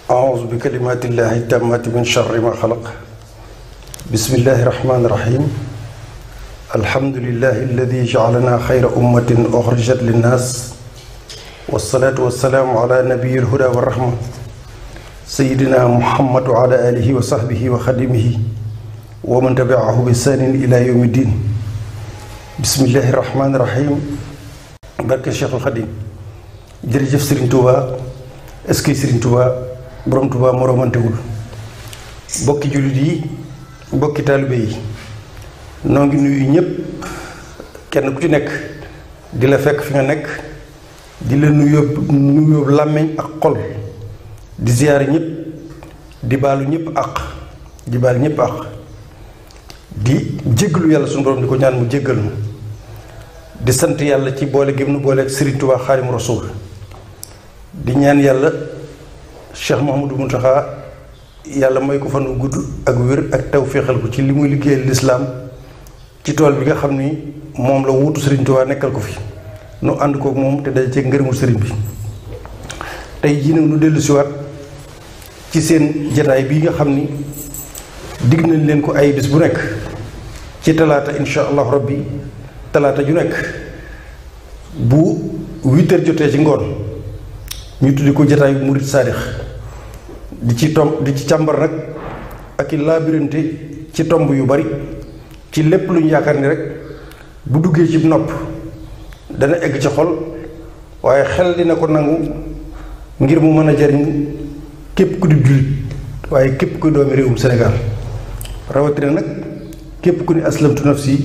أعوذ بكلمات الله التامات من شر ما خلق. بسم الله الرحمن الرحيم. الحمد لله الذي جعلنا خير أمة أخرجت للناس، والصلاة والسلام على نبي الهدى والرحمة سيدنا محمد وعلى آله وصحبه وخدمه ومن تبعه بإحسان إلى يوم الدين. بسم الله الرحمن الرحيم. barke Cheikhul Khadim. jërëjëf Serigne Touba. est-ce que Serigne Touba borom Touba moromantewul. bokki jullit yi, bokki taalibe yi, noo ngi nuyu ñëpp, kenn ku ci nekk di la fekk fi nga nekk, di la nuyoo làmmiñ ak xol, di ziyaare ñëpp, di baalu ñëpp àq, di baal ñëpp àq, di jéggalu yàlla suñu borom di ko ñaan mu jéggal nu, di sant yàlla ci boole gi nu boole ak Serigne Touba Xaadimu Rasuul, di ñaan yàlla Cheikh Mouhamadou Mountakha yàlla may ko fan wu gudd ak wér ak tawféexal ko ci li muy liggéeyal lislaam ci tool bi nga xam ni moom la wuutu Serigne Touba nekkal ko fi nu ànd kook moom te daje ci ngërëmul Serigne bi. tey jii nag nu dellu siwaat ci seen jataay bii nga xam ni digg nañ leen ko ay bis bu nekk ci talaata insha allahu rabbi, talaata ju nekk bu 8h jotee ci ngoon ñu tuddi ko jataayu murit saadix, di ci càmbar nag ak i laabirante ci tomb yu bari ci lépp lu ñu yaakaar ni rek bu duggee ci nopp dana egg ci xol, waaye xel dina ko nangu ngir mu mën a jariñ képp ku di jullit, waaye képp ku doomi réewum Sénégal, rawatina nag képp ku ni aslamtu nafsi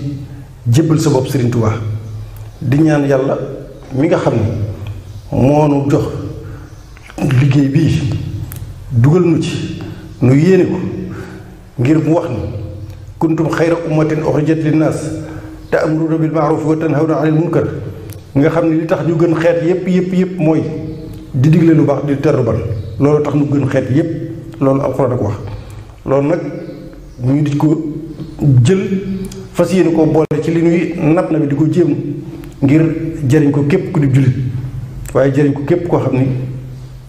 jébbal sa bopp Serigne Touba. di ñaan yàlla mi nga xam ni moo nu jox liggéey bii dugal nu ci nu yéene ko ngir mu wax ni kuntum xayra ummatin uxrijat linnaas ta'muruna bil ma'ruf wa tanhawna 'anil munkar, nga xam ne li tax ñu gën xeet yépp mooy di digle lu baax di tere lu bon. loolu tax ñu gën xeet yépp, loolu alxuraan a ko wax. loolu nag ñu di ko jël fas yéene koo boole ci li ñuy nab na bi di ko jéem ngir jëriñ ko képp ku di jullit, waaye jëriñ ko képp koo xam ni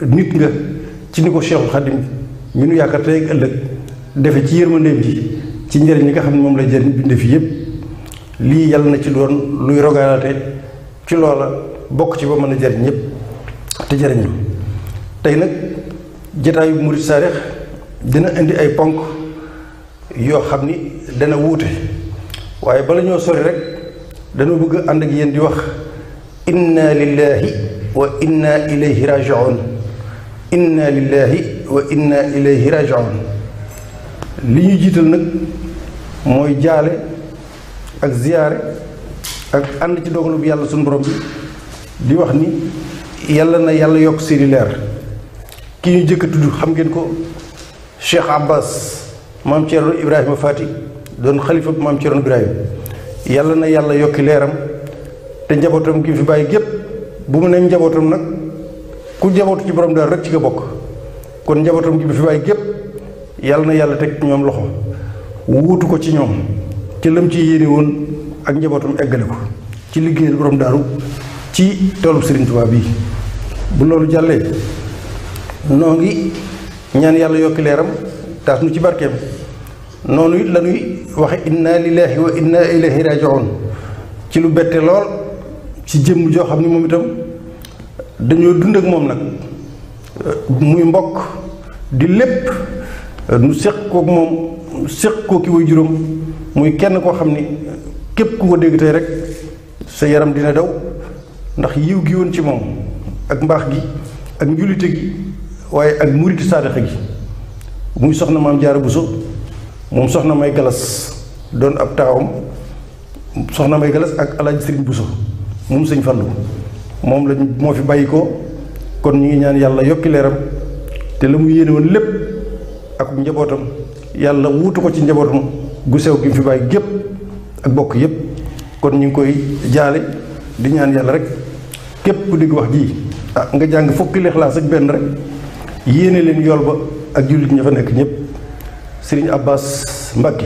nit nga ci ni ko Cheikhul Khadim ñu nu yaakaar tey ak ëllëg defe ci yërmandeem ji ci njëriñ li nga xam ne moom lay jëriñ binde fi yépp. lii yàlla na ci doon luy rogaalaate ci loola bokk ci ba mën a jëriñ ñëpp te jëriñ ñu. tey nag jataayu murit saadix dina indi ay ponk yoo xam ni dana wuute, waaye bala ñoo sori rek dañoo bëgg ànd ak yéen di wax inna lillahi wa inna ilayhi raji'un. inna lillahi wa inna ilayhi raji'un. li ñuy jiital nag mooy jaale ak ziyaare ak ànd ci dogalu bi yàlla suñu borom bi di wax ni yàlla na yàlla yokk seeni leer. ki ñu jëkk a tudd xam ngeen ko, Cheikh Abbas maam Thierno Ibrahima Fati doon xalifa maam Thierno Ibrahima. yàlla na yàlla yokki leeram te njabootam gi fi bàyyi gépp, bu mu ne njabootam nag ku njabootu ci borom daal rek ci nga bokk, kon njabootam gi fi bàyyi gépp yàlla na yàlla teg ñoom loxo wuutu ko ci ñoom ci lam ci yéene woon ak njabootam eggale ko ci liggéeyal borom daaru ci toolu Serigne Touba bii. bu loolu jàllee noo ngi ñaan yàlla yokki leeram taas nu ci barkeem. noonu it la ñuy waxe inna lillahi wa inna ilayhi raji'un ci lu bette lool ci jëmm joo xam ni moom itam dañoo dund ak moom nag muy mbokk di lépp nu séq kook moom séq koo ki way juróom muy kenn koo xam ni képp ku ko dégg tey rek sa yaram dina daw ndax yiw gi woon ci moom ak mbaax gi ak njulite gi waaye ak muriti saadixa gi muy soxna maam Jaara Buso moom soxna May Galas doon ab taawam, soxna May Galas ak Alaaji Sëriñ Buso moom sëñ Fallu moom lañ moo fi bàyyi ko. kon ñu ngi ñaan yàlla yokki leeram te la mu yéene woon lépp ak njabootam yàlla wuutu ko ci njabootam gu sew gi mu fi bàyyi gépp ak bokk yépp. kon ñu ngi koy jaale di ñaan yàlla rek képp ku dégg wax ji nga jàng fukki Lixlaas ak benn rek yéene leen yool ba ak jullit ña fa nekk ñëpp. Sëriñ Abbas Mbàkke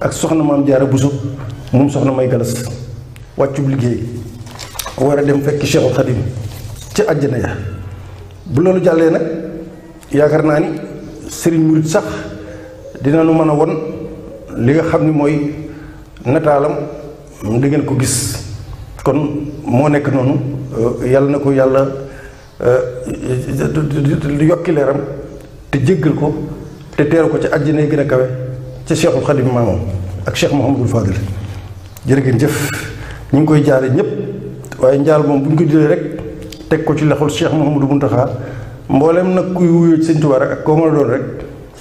ak soxna maam Jaara Buso moom soxna May Galas wàccub liggéey war a dem fekk Cheikhul Khadim ca àjjana ya. bu loolu jàllee nag yaakaar naa ni sëriñ murit sax dina nu mën a won li nga xam ni mooy nataalam di ngeen ko gis kon moo nekk noonu yàlla na ko yàlla yokki leeram te jéggal ko te teeru ko ci àjjana yi gën a kawe ca Cheikhul Khadim maamam ak Cheikh Mouhamadul Fadil jërë ngeen jëf ñu ngi koy jaare ñëpp waaye njaal moom bu ñu ko jëlee rek teg ko ci loxol Cheikh Mouhamadou Mountakha mboolem nag kuy wuyoo ci Sëñ Tuubaa rek ak koo mën a doon rek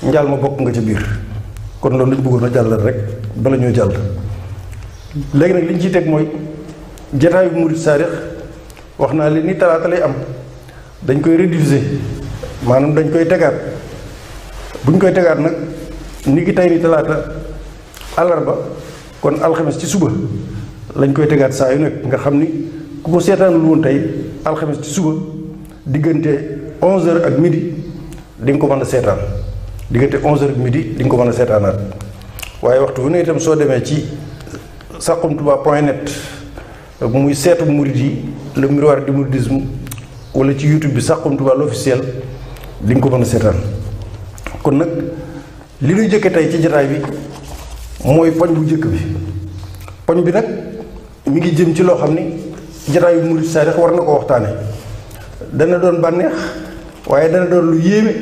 njaal ma bokk nga ci biir kon loolu lañ bëggoon a jàllal rek bala ñoo jàll léegi nag li ñu ciy teg mooy jataayu murid saadix wax naa leen ni talaata lay am dañ koy rediffuser maanaam dañ koy tegaat bu ñu koy tegaat nag ni ki tey ni talaata àllarba kon alxames ci suba lañ koy tegaat saa yu nekk nga xam ni ku ko seetaanul woon tey alxames ci suba diggante 11h ak midi di nga ko mën a seetaan diggante 11h ak midi di nga ko mën a seetaanaat waaye waxtu wu ne itam soo demee ci saxumtouba.net muy seetu murid yi le miroir du mouridisme wala ci YouTube bi Saxum Touba l'officiel di nga ko mën a seetaan kon nag li ñuy jëkke tey ci jataay bi mooy poñ bu jëkk bi poñ bi nag mi ngi jëm ci loo xam ni jataayu murid saadix war na ko waxtaane dana doon bànneex waaye dana doon lu yéeme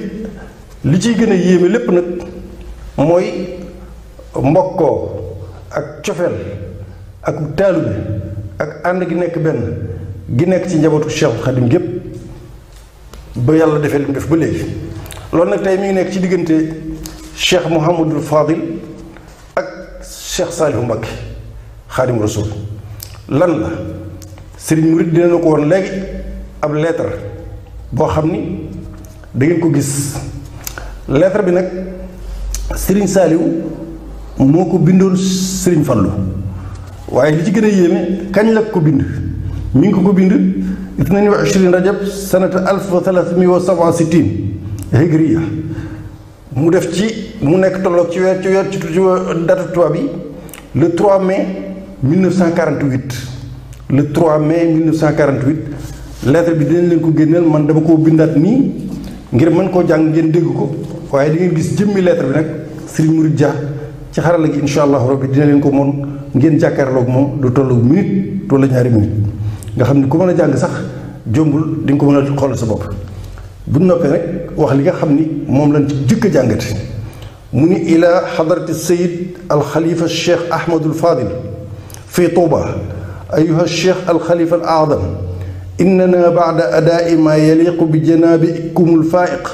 li ciy gën a yéeme lépp nag mooy mbokkoo ak cofeel ak taalube ak ànd gi nekk benn gi nekk ci njabootu Cheikhul Khadim gépp ba yàlla defee li mu def ba léegi loolu nag tey mi ngi nekk ci diggante Cheikh Mouhamadul Fadil ak Cheikh Saalihu Mbacké Xaadim Rasul lan la Serigne Murid dina na ko woon léegi ab lettre boo xam ni da ngeen ko gis lettre bi nag Serigne Saalihu moo ko bindoon Serigne Fallu waaye li ci gën a yéeme kañ la ko bind mi ngi ko bind 22 rajab sanata 1367 hijriya mu def ci mu nekk tolloog ci weer ci date tubaab bi le 3 mai 1948 le 3 mai 1948 lettre bi dinañ leen ko génneel man dama koo bindaat nii ngir mën koo jàng ngeen dégg ko waaye di ngeen gis jëmmi lettre bi nag Serigne Mouride Dia ci xarala gi incha allahu rabbi dina leen ko moon ngeen jàkkaarloog moom du tollu minute wala ñaari minute nga xam ni ku mën a jàng sax jombul di nga ko mën a xoolal sa bopp bu noppee rek wax li nga xam ni moom lañ ci jëkk a jàngate mu ni ila xadarati sayid alxalifa cheikh ahmadul fadil fi tuuba ayuha cheikh alxalifa al aadam innana baada adaai ma yaliqu bi janabikum alfaiq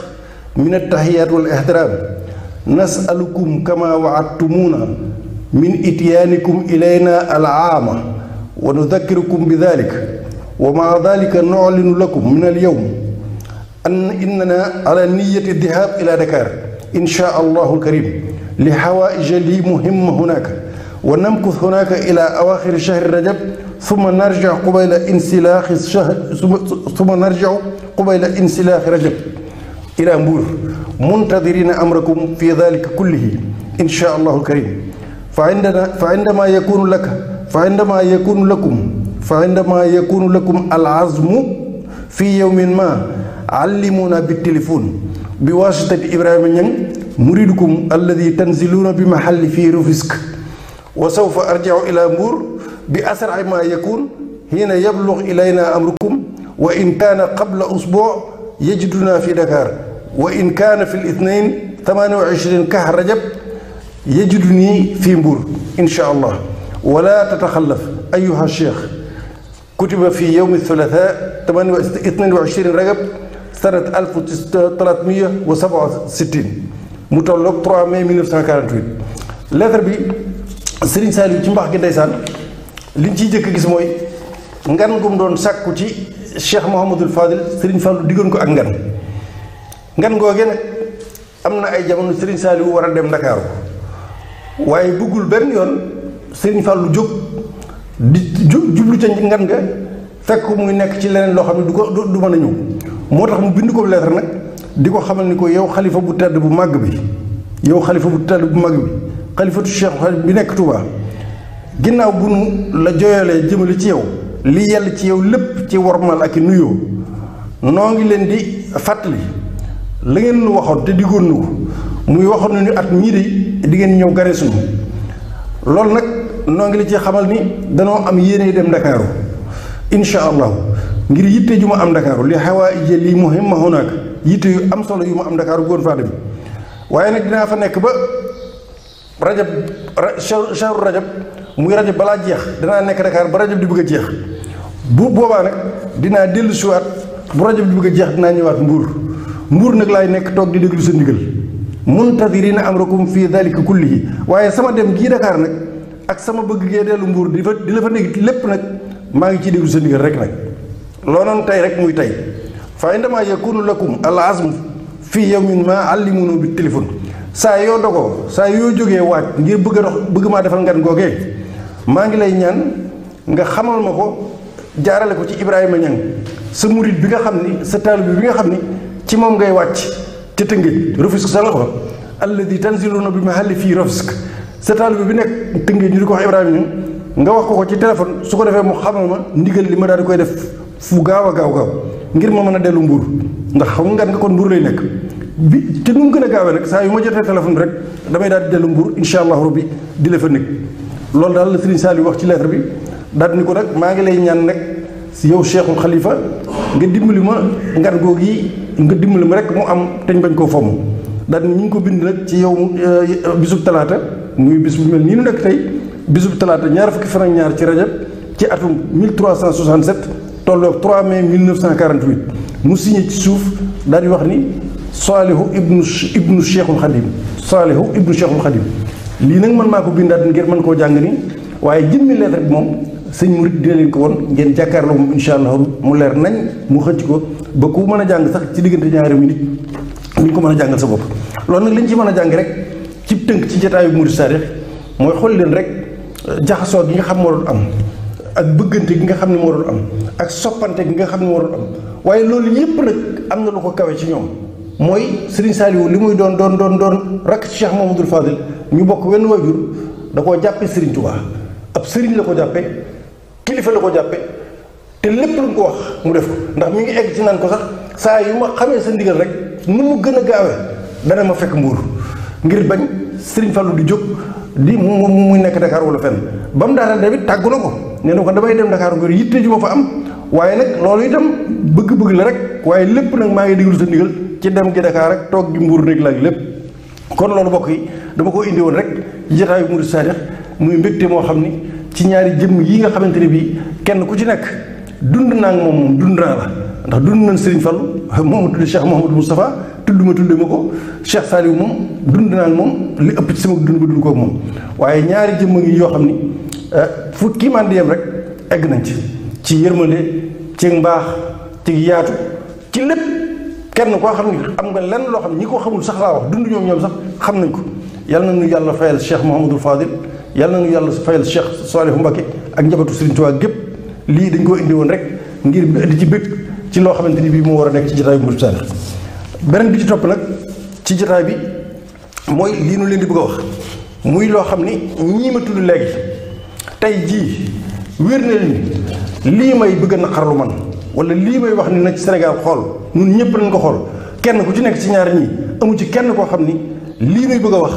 min altahiyat wal ihtiram nasalukum kama waadtumuna min ityaanikum ilayna alaama wa nudakkirukum bi dalik wa maa dalika nu'linu lakum min alyawm an innana ala niyati dhahab ila Dakar insha allahu alkarim li hawaija li muhimma hunaka wa namkuth hunaka ila awakhir shahri rajab thumma narji'u qubayla insilaahi shahr thumma narji'u qubayla insilaahi rajab ila Mbuur muntadirina amrakum fi dhalika kullihi insha allahu alkarim فعندما يكون لكم العزم في يوم ما علمونا بالتليفون بواسطة إبراهيم نيان مريدكم الذي تنزلون بمحل في رفسك وسوف أرجع إلى مور بأسرع ما يكون حين يبلغ إلينا أمركم وإن كان قبل أسبوع يجدنا في دكار وإن كان في الاثنين 28 كهر رجب يجدني في مبور إن شاء الله ولا تتخلف أيها الشيخ كتب في يوم الثلاثاء 22 رجب سنة 1367 متولق 3 mai 1948 lettre bi Serigne Saliou ci mbax gi ndeysaan liñ ciy jëkk gis mooy ngan gum doon sàkku ci Cheikh Mouhamadul Fadil Serigne Fallou diggoon ko ak ngan googee nag am na ay jamono Serigne Saliou war a dem Ndakaaru waaye bëggul benn yoon Serigne Fallou jóg di jublu ca ngan nga fekk ko muy nekk ci leneen loo xam ne du mën a ñëw moo tax mu bind ko lettre nag di ko xamal ni ko yow xalifa bu tedd bu màgg bi xalifatu Cheikh Khadim bi nekk Touba ginnaaw bu nu la jooyalee jëmale ci yow li yell ci yow lépp ci wormal ak i nuyoo noo ngi leen di fàttali la ngeen nu waxoon te diggoon nu ko muy waxoon na ni at mii de di ngeen ñëw gane suñu loolu nag noo ngi la ci xamal ni danoo am yéene dem Ndakaaru incha allahu ngir yitte ju ma am Ndakaaru li xawaa ije lii muhimma hunaaka yitte yu am solo yu ma am Ndakaaru góon faa dem waaye nag dinaa fa nekk ba rajab shahru rajab muy rajab balaa jeex danaa nekk Dakar ba rajab di bëgg a jeex bu boobaa nag dinaa dellu siwaat bu rajab di bëgg a jeex dinaa ñëwaat mbuur nag laay nekk toog di déglu sa ndigal muntadirina amrakum fii dalika kullihi waaye sama dem gii Dakar nag ak sama bëgg gee dellu mbuur di la fa nekk lépp nag maa ngi ciy déglu sa ndigal rek nag loo noonu tey rek muy tey fa indama yakunu lakum al azm fii yawmin ma allimunu bi téléphone saa yoo dogoo saa yoo jógee waaj ngir bëgg a dox bëgg maa defal ngan googee maa ngi lay ñaan nga xamal ma ko jaarale ko ci Ibrahima Niang sa murit bi nga xam ni sa taalibe bi nga xam ni ci moom ngay wàcc te Tëngéej Rufisque sa loxo alladi tanziluna bi mahalli fii Rufisque sa taalibe bi nekk Tëngéej ñu di ko wax Ibrahima Niang nga wax ko ci téléphone su ko defee mu xamal ma ndigal li ma daal di koy def fu gaaw a gaaw ngir ma mën a dellu mbuur ndax xam nga kon mbuur lay nekk bi te nu mu gën a gaawee nag saa yu ma jotee téléphone bi rek damay daal di dellu mbuur incha allahu rabbi di la fa nekk loolu daal la Serigne Saliou wax ci lettre bi daal ni ko nag maa ngi lay ñaan nag si yow Cheikhul Khalifa nga dimbali ma ngan googu yi nga dimbali ma rek mu am te ñu bañ koo fomm daal ni ñu ngi ko bind nag ci yow bisub talaata muy bis bu mel nii nu nekk tey bisub talaata ñaar fukki fan ak ñaar ci rajab ci atum 1367 tolloog 3 mai 1948 mu signé ci suuf daal di wax ni Saalihu ibnu Cheikhul Khadim Saalihu ibnu Cheikhul Khadim lii nag man maa ko bindaat ngir mën koo jàng ni waaye jëmmi lettre bi moom sëñ murit dina leen ko woon ngeen jàkkaarloo moom incha allah mu leer nañ mu xëcc ko ba ku mën a jàng sax ci diggante ñaari minute ni ko mën a jàngal sa bopp loolu nag li ñu ci mën a jàng rek ci tënk ci jotaayu murit saadix mooy xool leen rek jaxasoo gi nga xam moo doon am ak bëggante gi nga xam ne moo doon am ak soppante gi nga xam ne moo doon am waaye loolu yépp nag am na lu ko kawe ci ñoom mooy Serigne Saliou li muy doon rakk ci Cheikh Mamadou Fadil ñu bokk wenn wajur da koo jàppe Serigne Touba ab Serigne la ko jàppe kilifa la ko jàppe te lépp lu ko wax mu def ko ndax mi ngi egg ci naan ko sax saa yu ma xamee sa ndigal rek nu mu gën a gaawee dana ma fekk mbuur ngir bañ Serigne Fallou di jóg di muy nekk Dakar wala fenn ba mu daaneel tamit tàggu na ko nee na ko damay dem Dakar ngir yitte ju ma fa am waaye nag loolu itam bëgg-bëgg la rek waaye lépp nag maa ngi déglu sa ndigal ci dem gi Dakar rek toog gi mbuur rek laaj lépp kon loolu bokk yi dama ko indi woon rek ci jotaayu murid saadix muy mbégte moo xam ni ci ñaari jëmm yi nga xamante ne bii kenn ku ci nekk dund naa ak moom dund naa la ndax dund nañ Serigne Fallou moom tudde Cheikh Mouhamadou Moustapha tudde ma ko Cheikh Saliou moom dund naa ak moom li ëpp ci sama dund ba dund koog moom waaye ñaari jëmm ngi yoo xam ni fu kii man di yem rek egg nañ ci yërmande ci mbaax ci yaatu ci lépp kenn koo xam ni am nga lenn loo xam ñi ko xamul sax laa wax dund ñoom sax xam nañ ko yàlla na nu yàlla fayal Cheikh Mouhamadou Fadil yàlla na nu yàlla fayal Cheikh Saliou Mbacké ak njabootu Serigne Touba gépp lii dañ koo indi woon rek ngir di ci bëgg ci loo xamante ni bii moo war a nekk ci jotaay bu murid saadix beneen bi ci topp nag ci jotaay bi mooy lii nu leen di bëgg a wax muy loo xam ni ñii ma tudd léegi tey jii wér na ni lii may bëgg a naqarlu man wala lii may wax ni na ci Sénégal xool ñun ñëpp nañ ko xool kenn ku ci nekk ci ñaar ñii amu ci kenn koo xam ni lii may bëgg a wax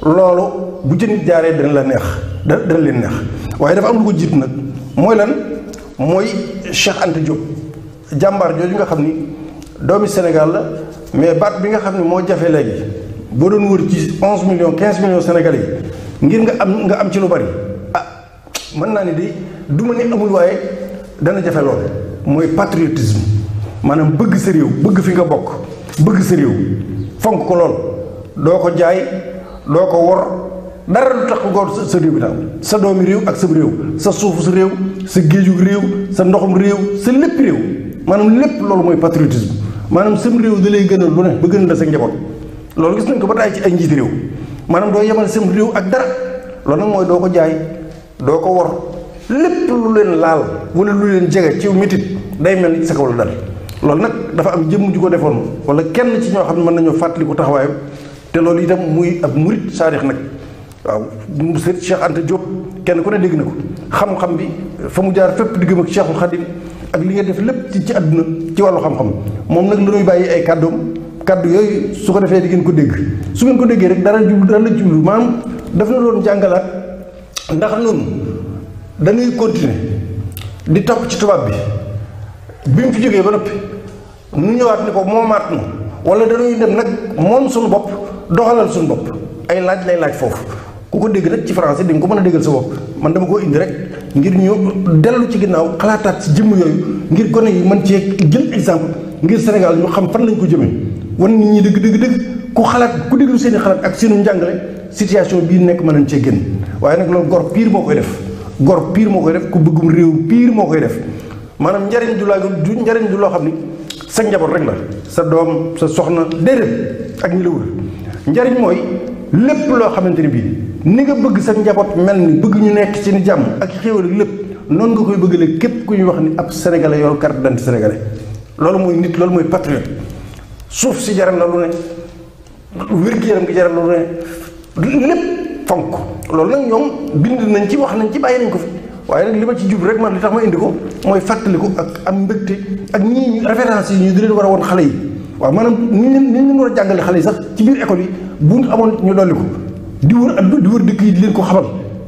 loolu bu ci nit jaaree dana la neex dana leen neex waaye dafa am lu ko jiitu nag mooy lan mooy Cheikh Anta Diop jàmbaar jooju nga xam ni doomi Sénégal la mais baat bi nga xam ne moo jafe léegi boo doon wër ci 11 millions 15 millions Sénégalais yi ngir nga am ci lu bari mën naa ni di du ma ni amul waaye dana jafe lool mooy patriotisme maanaam bëgg sa réew bëgg fi nga bokk bëgg sa réew fonk ko lool doo ko jaay doo ko wor dara du tax góor sa réew bi daal sa doomi réew ak sa réew sa suufu sa réew sa géejug réew sa ndoxum réew sa lépp réew maanaam lépp loolu mooy patriotisme maanaam sam réew da lay gënal lu ne ba gënal la sa njaboot loolu gis nañ ko ba taay ci ay njiiti réew maanaam doo yemal sam réew ak dara loolu nag mooy doo ko jaay doo ko wor lépp lu leen laal wala lu leen jege ci métit day mel ni sa kaw la dal loolu nag dafa am jëmm ju ko defoon wala kenn ci ñoo xam ne mën nañoo fàttaliku taxawaayam te loolu itam muy ab murit saadix nag waaw Cheikh Anta Diop kenn ku ne dégg na ko xam-xam bi fa mu jaar fépp diggam ak Cheikhul Khadim ak li nga def lépp ci àdduna ci wàllu xam-xam moom nag la ñuy bàyyi ay kàddoom kaddu yooyu su ko defee di ngeen ko dégg su ngeen ko déggee rek dara la jublu maanaam daf na doon jàngalaat ndax noonu dañuy continuer di topp ci tubaab bi mu fi jógee ba noppi nu ñëwaat ni ko moomaat nu wala dañuy dem nag moom suñu bopp doxalal suñu bopp ay laaj lay laaj foofu ku ko dégg nag ci français di nga ko mën a déggal sa bopp man dama koo indi rek ngir ñu dellu ci ginnaaw xalaataat ci jëmm yooyu ngir gone yi mën cee jël exemple ngir Sénégal ñu xam fan lañ ko jëmee wan nit ñi dëgg ku xalaat ku déglu seen i xalaat ak seenu njàngale situation bii nekk mën nañ cee génn waaye nag loolu gor pire moo koy def gor pire moo koy def ku bëggum réew pire moo koy def maanaam njariñ du loo xam ni sa njaboot rek la sa doom sa soxna déedéet ak ñi la wër njariñ mooy lépp loo xamante ni bii ni nga bëgg sa njaboot mel ni bëgg ñu nekk ci ni jàmm ak xéwal ak lépp noonu nga koy bëggalee képp ku ñuy wax ni ab sénégalais yor carte d'identité sénégalais loolu mooy nit loolu mooy patriote suuf si jaral la lu ne wér-gu-yaram gi jaral la lu ne lépp fonk loolu nag ñoom bind nañ ci wax nañ ci bàyyi nañ ko fi waaye nag li ma ci jub rek man li tax ma indi ko mooy fàttaliku ak am mbégte ak ñii référence yi ñu di leen war a woon xale yi waaw maanaam ni leen war a jàngale xale yi sax ci biir école yi bu ñu amoon ñu dolli ko di wër dëkk yi di leen ko xamal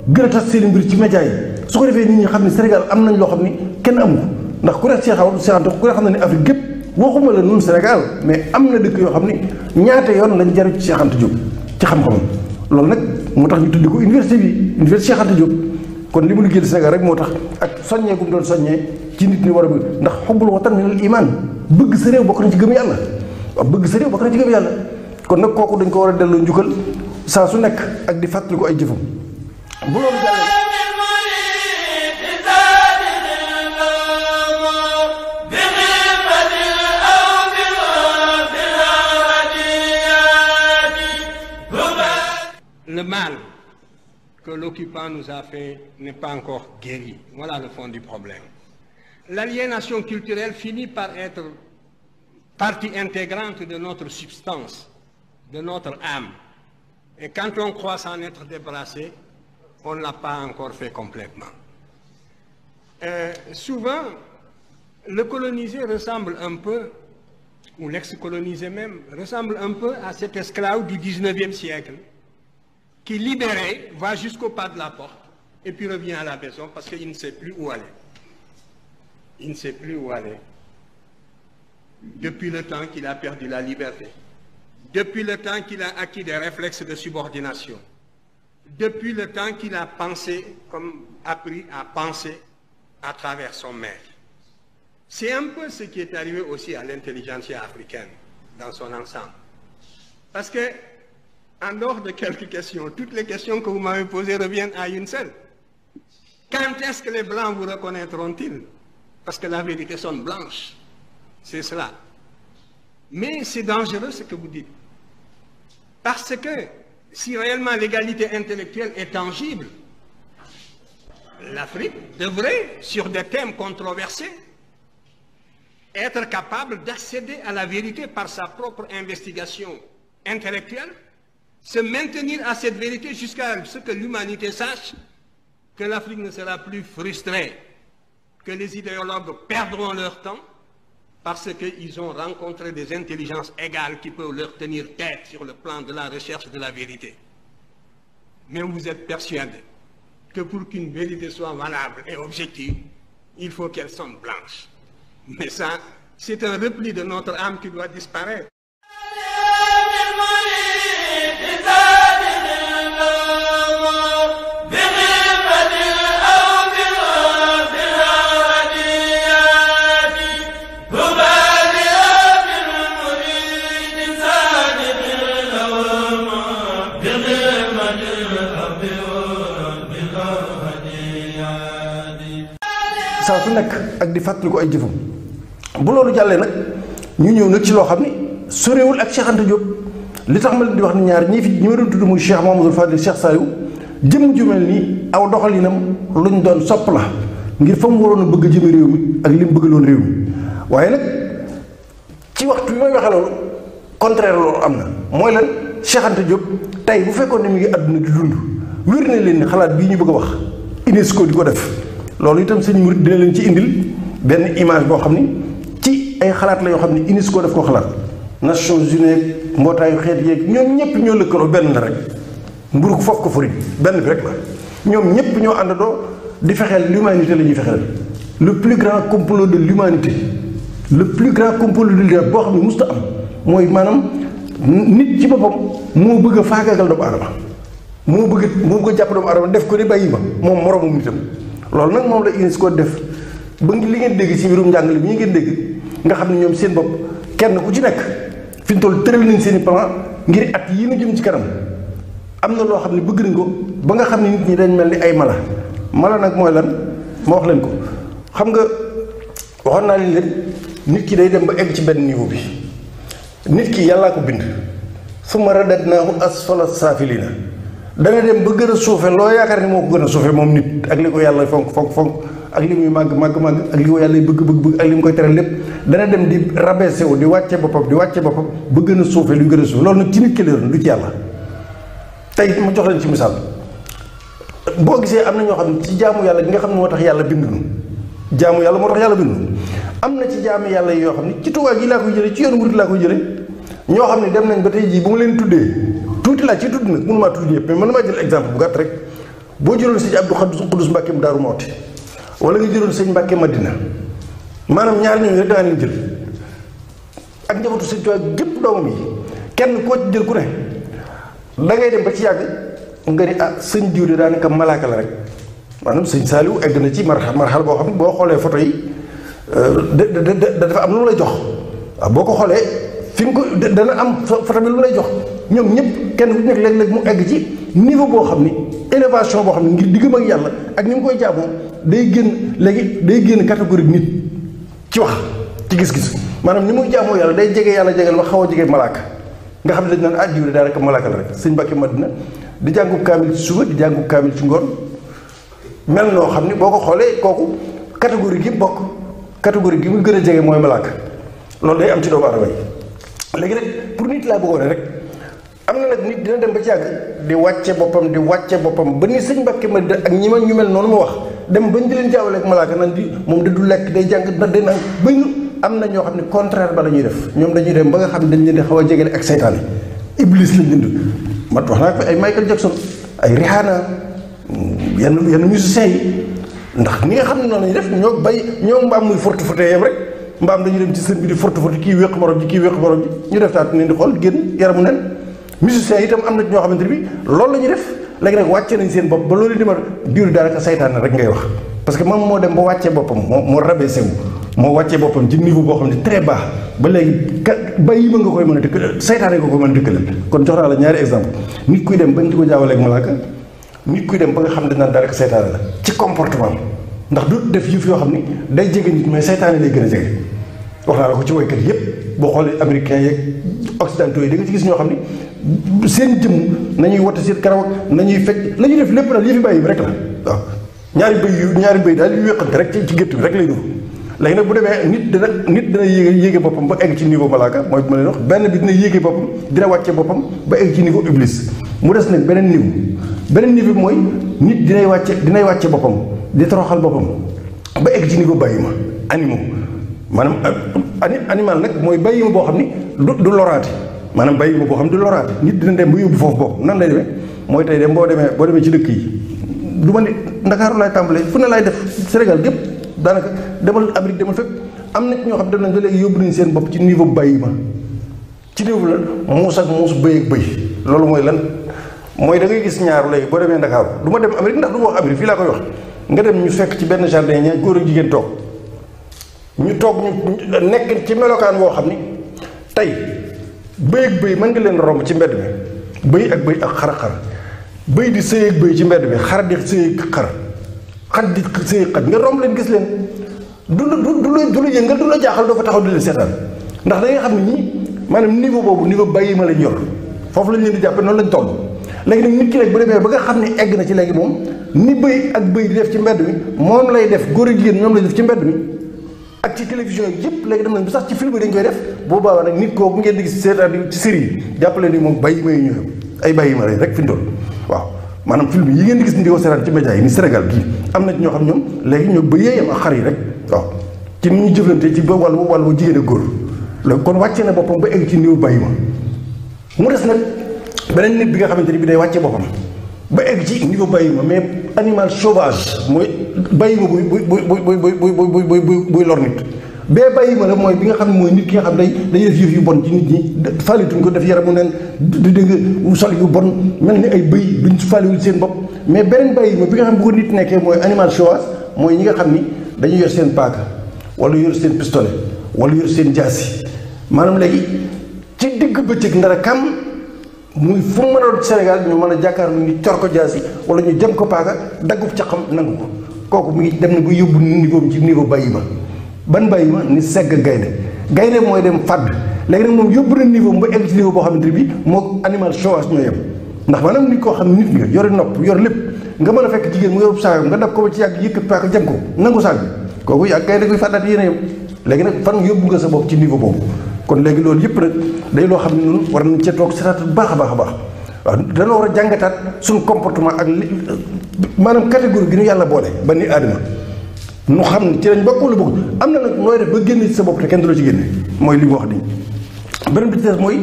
gën a tas seen mbir ci média yi su ko defee nit ñi xam ne Sénégal am nañ loo xam ni kenn amu ko ndax ku ne seexante ku ne xam na ne Afrique gépp waxuma la nun Sénégal mais am na dëkk yoo xam ni ñaata yoon lañ jaru ci Cheikh Anta Diop ci xam-xamam loolu nag moo tax ñu tuddi ko université bi université Cheikh Anta Diop kon li mu liggéeyal Sénégal rek moo tax ak soññee gu mu doon soññee ci nit ñi war a bëgg ndax xubbul watan minal iman bëgg sa réew bokk na ci gëm yàlla waaw bëgg sa réew bokk na ci gëm yàlla kon nag kooku dañ ko war a delloo njukkal saa su nekk ak di fàttali ko ay jëfam bu loolu jàllee le mal que l'occupant nous a fait n'est pas encore guéri. Voilà le fond du problème. L'aliénation culturelle finit par être partie intégrante de notre substance, de notre âme. Et quand on croit s'en être débarrassé, on ne l'a pas encore fait complètement. Souvent, le colonisé ressemble un peu, ou l'ex-colonisé même, ressemble un peu à cet esclave du 19e siècle qui, libéré, va jusqu'au pas de la porte et puis revient à la maison parce qu'il ne sait plus où aller. Il ne sait plus où aller. Depuis le temps qu'il a perdu la liberté, depuis le temps qu'il a acquis des réflexes de subordination, depuis le temps qu'il a pensé, comme appris à penser à travers son maître. C'est un peu ce qui est arrivé aussi à l'intelligentsia africaine dans son ensemble. Parce que, en dehors de quelques questions, toutes les questions que vous m'avez posées reviennent à une seule. Quand est-ce que les Blancs vous reconnaîtront-ils? Parce que la vérité sonne blanche. C'est cela. Mais c'est dangereux ce que vous dites. Parce que si réellement l'égalité intellectuelle est tangible, l'Afrique devrait, sur des thèmes controversés, être capable d'accéder à la vérité par sa propre investigation intellectuelle, se maintenir à cette vérité jusqu'à ce que l'humanité sache que l'Afrique ne sera plus frustrée, que les idéologues perdront leur temps parce qu'ils ont rencontré des intelligences égales qui peuvent leur tenir tête sur le plan de la recherche de la vérité. Mais vous êtes persuadés que pour qu'une vérité soit valable et objective, il faut qu'elle sonne blanche. Mais ça, c'est un repli de notre âme qui doit disparaître. saa su nekk ak di fàttali ko ay jëfam bu loolu jàllee nag ñu ñëw nag ci loo xam ni sorewul ak Cheikh Anta Diop li tax ma leen di wax ni ñaar ñi ma doon tudd muy Cheikh Mouhamadoul Fadil Cheikh Saliou jëm ju mel nii aw doxalinam luñ doon sopp la ngir fa mu waroon a bëgg jëme réew mi ak li mu bëgg loon réew mi waaye nag ci waxtu bi may waxee loolu contraire loolu am na mooy lan Cheikh Anta Diop tey bu fekkoon ne mi ngi àdduna di dund wér na leen ni xalaat bii ñu bëgg a wax UNESCO di ko def loolu itam sëñ murid dina leen ci indil benn image boo xam ni ci ay xalaat la yoo xam ni UNESCO daf ko xalaat Nations Unies mbootaayu xeet yeeg ñoom ñëpp ñoo lëkkaloo benn la rek mburu ko foofu ko furi benn bi rek la ñoom ñëpp ñoo àndandoo di fexeel l'humanité la ñuy fexeel le plus grand complot de l'humanité le plus grand complot de l'humanité boo xam ne musta am mooy maanaam nit ci boppam moo bëgg a faagaagal doomu aadama moo bëgg a jàpp doomu aadama def ko di bàyyi ma moom moroomam nitam loolu nag moom la UNESCO def ba li ngeen dégg ci mbirum njàngale mi ngeen dégg nga xam ne ñoom seen bopp kenn ku ci nekk fi ñu toll tëral nañ seen i plan ngir at yii nu jëm ci kanam am na loo xam ne bëgg nañ ko ba nga xam ne nit ñi dañ mel ni ay mala nag mooy lan ma wax leen ko xam nga waxoon naa leen nit ki day dem ba egg ci benn niveau bi nit ki yàllaa ko bind summa radadnaahu asfala saafiliina dana dem ba gën a suufe loo yaakaar ni moo ko gën a suufe moom nit ak li ko yàlla fonk ak li muy màgg ak li ko yàlla bëgg ak li mu koy teral lépp dana dem di rabaissé wu di wàcce boppam ba gën a suufe lu gën a suufe loolu nag ci nit ki la doon du ci yàlla tey ma jox leen ci misaal boo gisee am na ñoo xam ne ci jaamu yàlla gi nga xam ne moo tax yàlla bind nu jaamu yàlla moo tax yàlla bind nu am na ci jaamu yàlla yoo xam ne ci Tuubaa gi laa koy jële ci yoonu murid laa koy jële ñoo xam ne dem nañ ba tey jii bu ma leen tuddee tuuti laa ci tudd nag mënu maa tudd ñëpp mais mën maa jël exemple bu gàtt rek boo jëloon sëñ Abdou Xudus Mbàkke mu Daaru Muxti wala nga jëloon sëñ Mbàkke Madina maanaam ñaar ñooñu rek da nga leen jël ak njabootu sëñ Tuubaa gépp doomam yi kenn koo ci jël ku ne da ngay dem ba ci yàgg nga ni sëñ diw de daanaka malaaka la rek maanaam sëñ Saaliw egg na ci marxal boo xam ne boo xoolee photo yi dafa am lu mu lay jox waaw boo ko xoolee fi nga ko dana am photo bi lu mu lay jox ñoom ñëpp kenn ku nekk léeg-léeg mu egg ci niveau boo xam ni élévation boo xam ne ngir diggam ak yàlla ak ni mu koy jaamoo day génn catégorie nit ci wax ci gis-gis maanaam ni muy jaamoo yàlla day jege yàlla jegeel ba xaw a jege malaaka nga xam ne dañ naan jiw daanaka malaaka la rek sëñ Mbàkke Madina di jàngu kaamil ci suba di jàngu kaamil ci ngoon mel noo xam ni boo ko xoolee kooku catégorie gi bokk catégorie gi mu gën a jege mooy malaaka loolu day am ci doomu aadama yi léegi nag pour nit laa bëggoon rek am na nag nit dina dem ba ci yàgg di wàcce boppam ba ni sëñ Mbàkke Madina ak ñi ma ñu mel noonu ma wax dem bañ di leen jaawale ak malaaka nan di moom da du lekk day jàng da day naan bañ am na ñoo xam ne contraire ba la ñuy def ñoom dañuy dem ba nga xam ne dañ leen di xaw a jegele ak seytaane iblis lañ leen di mat wax naa ko ay Michael Jackson ay Rihanna yenn musiciens yi ndax ni nga xam ne noonu lañuy def ñoo mbaam muy fortu yam rek mbaam dañuy dem ci sën bi di fortu kii wéq morom ji ñu def taat ne di xool génn yaramu nen musiciens yi itam am na ñoo xamante ne bi loolu la ñuy def léegi nag wàcce nañ seen bopp ba loolu di ma diwri daanaka saytaan rek ngay wax parce que moom moo dem ba wàccee boppam moo rabaissé wu moo wàccee boppam ci niveau boo xam ne très bas ba léegi bàyyi ma nga koy mën a dëkk saytaane nga koy mën a dëkkalal kon jox naa la ñaari exemple nit kuy dem bañ di ko jaawaleeg malaaka nit kuy dem ba nga xam ne naan daanaka saytaane la ci comportement ndax du def yëf yoo xam ni day jege nit mais saytaane lay gën a jege wax naa la ko ci woykat yépp boo xoolee américains yeeg occidentaux yi da nga ci gis ñoo xam ni seen jëmm nañuy wote seen karaw nañuy fecc la ñuy def lépp daal yëfi bàyyi bi rek la waaw ñaari bëy daal yu wéqante rek ci gétt bi rek lay dugg léegi nag bu demee nit dana yéege boppam ba egg ci niveau malaaka mooy bu ma leen wax benn bi dina yéege boppam dina wàcce boppam ba egg ci niveau iblis mu des nag beneen niveau bi mooy nit dinay wàcce boppam di toroxal boppam ba egg ci niveau bàyyi ma animaux maanaam animal nag mooy bàyyi ma boo xam ni du loraate maanaam bàyyi ma boo xam ne du loraate nit dina dem ba yóbbu foofu bopp nan lay demee mooy tey dem boo demee ci dëkk yi du ma ni Ndakaaru laay tàmbalee fu ne laay def Sénégal gépp daanaka demal Amérique demal fépp am na ñoo xam dem nañ ba léegi yóbbu nañ seen bopp ci niveau bàyyi ma ci niveau la muus ak muus bëy ak bëy loolu mooy lan mooy da ngay gis ñaaru léegi boo demee Ndakaaru du ma dem Amérique ndax du ma wax Amérique fii laa koy wax nga dem ñu fekk ci benn jardin ñaar góor ak jigéen toog ñu nekk ci melokaan woo xam ni tey bëy ak bëy mën nga leen romb ci mbedd mi bëy ak bëy ak xar bëy di sëy ak bëy ci mbedd mi xar di sëy ak xar di sëy ak xaj nga romb leen gis leen du la yëngal du la jaaxal doo fa taxaw di leen seetaan ndax da nga xam ne ñii maanaam niveau boobu niveau bàyyi ma lañ yor foofu lañ leen di jàppe noonu lañ toll léegi nag nit ki rek bu demee ba nga xam ne egg na ci léegi moom ni bëy ak bëy di def ci mbedd mi moom lay def góor ak jigéen ñoom lay def ci mbedd mi ak ci télévision yi yëpp léegi dem nañ bu sax ci film yi dañ koy def boobaa nag nit kooku ngeen di gis seetaan ci série yi jàppale ni moom bàyyi ma yi ñëw ay bàyyi ma rek fi mu toll waaw maanaam film yi ngeen di gis ni di ko seetaan ci média yi ni Sénégal gii am na ci ñoo xam ñoom léegi ñoo bëyee yam ak xar yi rek waaw ci ni ñuy jëflante ci ba wàllu jigéen ak góor loolu kon wàcce na boppam ba egg ci niveau bàyyi ma mu des nag beneen nit bi nga xamante ni bi day wàcce boppam ba egg ci niveau bàyyi ma mais animal sauvage mooy bàyyi ma buy lor nit bee bàyyi ma la mooy bi nga xam ne mooy nit ki nga xam day def yëf yu bon ci nit ñi faalituñ ko def yaramu neen du dégg sol yu bon mel ni ay bëy duñ faaliwul seen bopp mais beneen bàyyi ma bi nga xam bu ko nit nekkee mooy animal sauvage mooy ñi nga xam ni dañuy yor seen paaka wala yor seen pistolet wala yor seen jaasi maanaam léegi ci digg bëccëg ndara kam muy fu mu mën a doon Sénégal ñu mën a jàkkaarloo ñu cor ko jaasi wala ñu jëm ko paaka daggub ca xam nangu ko kooku mu ngi dem na ba yóbbu niveau ci niveau bàyyi ma ban bàyyi ma ni segg gaynde mooy dem fàdd léegi nag moom yóbbu na niveau ba egg ci niveau boo xamante ne bi moo animal sauvage ñoo yem ndax maanaam nit koo xam ne nit nga yore nopp yor lépp nga mën a fekk jigéen mu yorub saagam nga dab ko ba ci yàgg yëkkat paaka jëm ko nangu saag bi kooku yàgg gaynde koy fàddaat yéen a yem léegi nag fan yóbbu nga sa bopp ci niveau boobu kon léegi loolu yëpp nag day loo xam ne noonu war nañ cee toog seetaat bu baax a baax a baax waaw danoo war a jàngataat suñu comportement ak li maanaam catégorie gi ñu yàlla boole ba ni aadama nu xam ne ci lañ bokk wala bëgg am na nag nooy def ba génne ci sa bopp te kenn du la ci génne mooy li mu wax nii beneen bi ci des mooy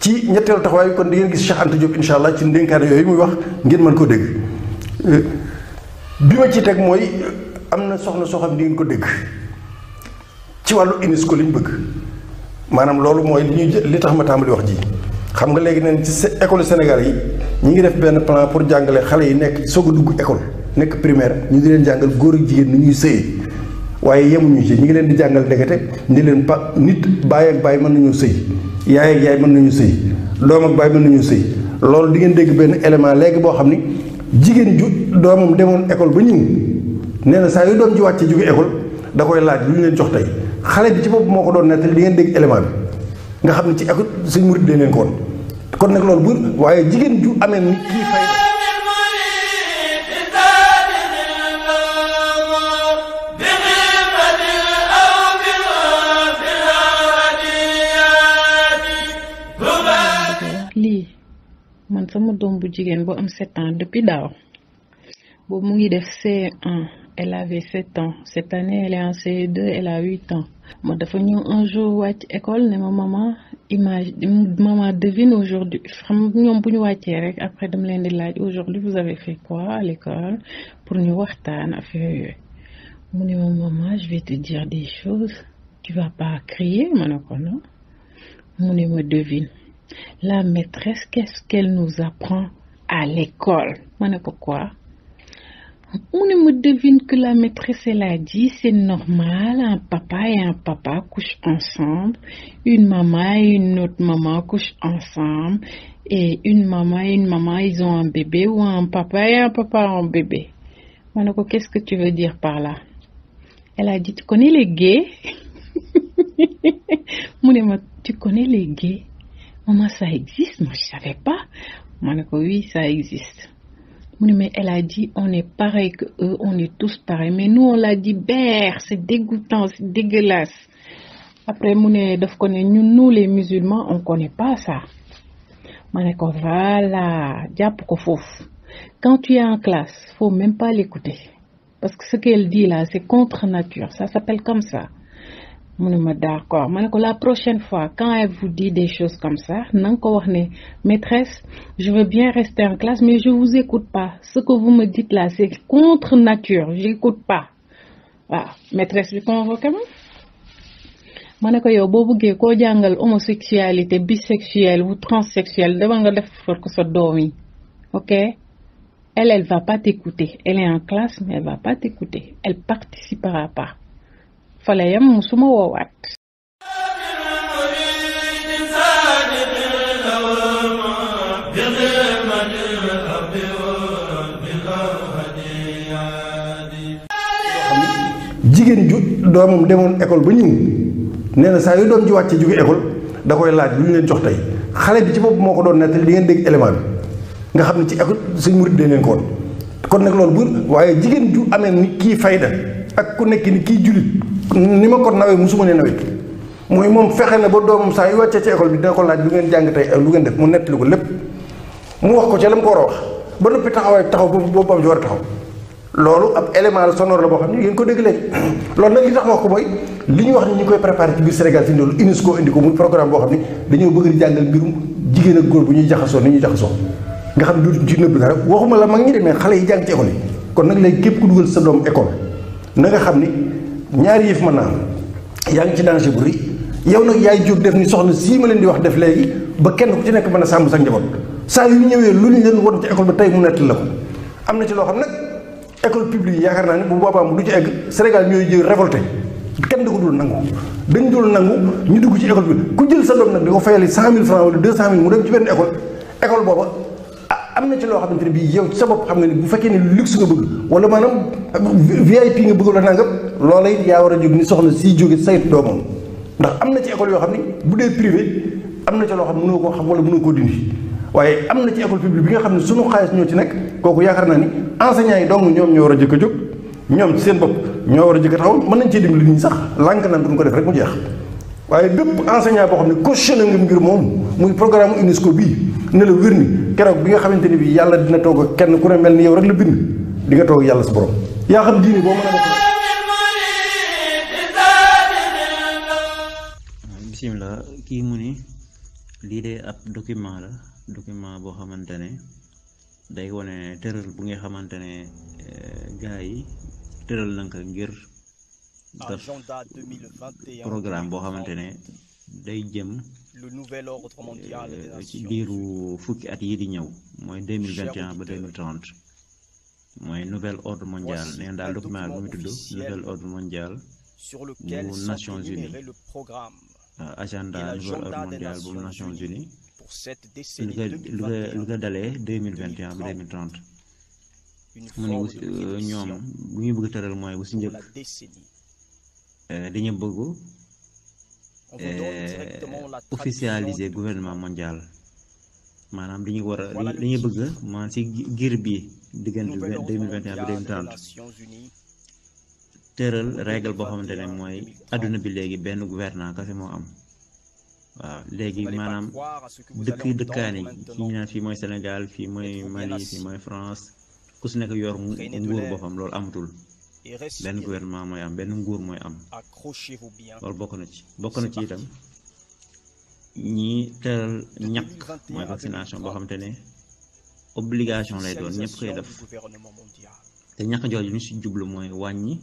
ci ñetteelu taxawaay kon di ngeen gis Cheikh Anta Diop incha allah ci ndénkaane yooyu muy wax ngeen mën koo dégg bi ma ci teg mooy am na soxna soo xam ne di ngeen ko dégg ci wàllu UNESCO li ñu bëgg maanaam loolu mooy li tax ma tàmbali wax ji xam nga léegi neen ci école Sénégal yi ñi ngi def benn plan pour jàngale xale yi nekk soog a dugg école nekk primaire ñu di leen jàngal góor ak jigéen ni ñuy sëyee waaye yemuñu ci ñi ngi leen di jàngal ndekete ni leen nit baay ak baay mën nañu sëy yaay ak yaay mën nañu sëy doom ak baay mën nañu sëy loolu di ngeen dégg benn élément léegi boo xam ni jigéen ju doomam demoon école ba ñëw nee na saa yu doom ji wàcce jóge école da koy laaj lu ñu leen jox tey xale bi ci bopp moo ko doon nettali di ngeen dégg élément bi nga xam ne ci école suñ murit dañ leen ko woon kon nag loolu bu waaye jigéen ju amee ni kii fay lii man sama doom bu jigéen bu am 7 ans depuis daaw boobu mu ngi def C1 elle avait 7 ans cette année elle est en CE2 elle a 8 ans ma dafa ñëw un jour wàcc école ne ma maman devine aujourd'hui xam ñoom bu ñu wàccee rek après dama leen di laaj aujourd'hui vous avez fait quoi à l'école pour ñu waxtaan affaire yooyu mu ne ma maman je vais te dire des choses tu vas pas crier ma ne ko non mu ne ma devine la maîtresse qu'est-ce qu'elle nous apprend à l'école ma ne ko quoi mu ne me devine que la maîtresse elle a dit c'est normal un papa et un papa couchent ensemble une maman et une autre maman couchent ensemble et une maman et une maman ils ont un bébé ou un papa et un papa ont un bébé ma ne ko qu'est-ce que tu veux dire par là elle a dit tu connais les gays mu ne ma tu connais les gays maman ça existe moi je savais pas ma ne ko oui ça existe mu ne mais elle a dit on est pareil que eux on est tous pareils mais nous on l'a dit ber c'est dégoûtant c'est dégueulasse après mu ne daf ko ne ñun nous les musulmans on connaît pas ça ma ne ko voilà jàpp ko foofu quand tu es en classe faut même pas l'écouter parce que ce qu'elle dit là c'est contre nature ça s'appelle comme ça mu ne ma d'accord ma ne ko la prochaine fois quand elle vous dit des choses comme ça na nga ko wax ne maîtresse je veux bien rester en classe mais je vous écoute pas ce que vous me dites là c'est contre nature j'écoute pas waaw maîtresse bi convoqué ma ne ko yow boo bëggee koo jàngal homosexualité bisexuelle ou transsexuelle dama nga def for ko sa doom yi ok elle va pas t'écouter elle est en classe mais elle va pas t'écouter elle participera pas fala yam musuma woowaat jigéen ju doomam demoon école ba ñëw nee na saa yu doom ji wàcce jóge école da koy laaj lu ñu leen jox tey xale bi ci bopp moo ko doon nettali di ngeen dégg élément bi nga xam ne ci école suñ murit dañ leen ko woon kon nag loolu bu waaye jigéen ju amee ni kii fayda ak ku nekk ni kii julit ni ma ko nawee musuma ne nawet mooy moom fexe na ba doomam saa yu wàccee ci école bi dina ko laaj lu ngeen jàng tey ak lu ngeen def mu nettali ko lépp mu wax ko ca la mu ko war a wax ba noppi taxawaay taxaw boobu am ci war a taxaw loolu ab élément sonore la boo xam ne ngeen ko dégg léegi loolu nag li tax wax ko mooy li ñu wax ni ñu koy préparé ci biir Sénégal fi loolu UNESCO indi ko muy programme boo xam ne dañoo bëgg di jàngal mbirum jigéen ak góor bu ñuy jaxasoo ni ñuy jaxasoo nga xam ne du ci nëbb dara waxuma la mag ñi de mais xale yi jàng ci école yi kon nag léegi képp ku dugal sa doom école na nga xam ni ñaari yëf mën naa yaa ngi ci danger bu rëy yow nag yaay jóg def ni soxna sii ma leen di wax def léegi ba kenn ku ci nekk mën a sàmm sa njaboot saa yu ñëwee lu ñu leen won ci école ba tey mu nettali la ko am na ci loo xam nag école publique yi yaakaar naa ni bu boobaa mu du ci egg Sénégal ñooy jël révolté kenn da ko dul nangu dañu dul nangu ñu dugg ci école bi ku jël sa doom nag di ko fayali 100 000 francs wala 200 000 mu dem ci benn école booba am na ci loo xamante ne bii yow ci sa bopp xam nga ni bu fekkee ne luxe nga bëgg wala maanaam VIP nga bëgg wala nangam loola it yaa war a jóg ni soxna siy jóge saytu doomam ndax am na ci école yoo xam ni bu dee privé am na ci loo xam mënoo koo xam wala mënoo koo dindi waaye am na ci école publique bi nga xam ne sunu xaalis ñoo ci nekk kooku yaakaar naa ni enseignants yi dong ñoom ñoo war a jëkk a jóg ñoom ci seen bopp ñoo war a jëkk a taxaw mën nañ cee dimbali nit ñi sax lànk naan duñ ko def rek mu jeex waaye bépp enseignant boo xam ne cautionné nga ngir moom muy programme UNESCO bii ne la wér ni keroog bi nga xamante ni bii yàlla dina toog ak kenn ku ne mel ni yow rek la bind di nga toog yàlla sa borom yaa xam diine boo mën a bokk. bisimilah kii mu ni lii de ab document boo xamante ne day wane tëral bu nga xamante ne gars yi tëral nañ ko ngir def programme boo xamante ne day jëm ci biiru fukki at yi di ñëw mooy 2021 ba 2030 mooy nouvel ordre mondial neen daal document bi mu tudd nouvel ordre mondial bu Nations Unies agenda nouvel ordre mondial bu Nations Unies lu ko dalee 2021 ba 2030 mu ne ñoom bu ñuy bëgg tëral mooy bu si njëkk dañu bëgg officialiser gouvernement mondial maanaam dañuy dañuy bëgg maanaam si giir bi diggante 2021 ba 2030 tëral règle boo xamante ne mooy adduna bi léegi benn gouvernant kese moo am waaw léegi maanaam dëkkaan yi fi ñu naan fii mooy Sénégal fii mooy Mali fii mooy France ku si nekk yor nguur boppam loolu amatul benn gouvernement mooy am benn nguur mooy am loolu bokk na ci itam ñi tëral ñàkk mooy vaccination boo xamante ne obligation lay doon ñëpp koy def te ñàkk jooju ñu si jublu mooy wàññi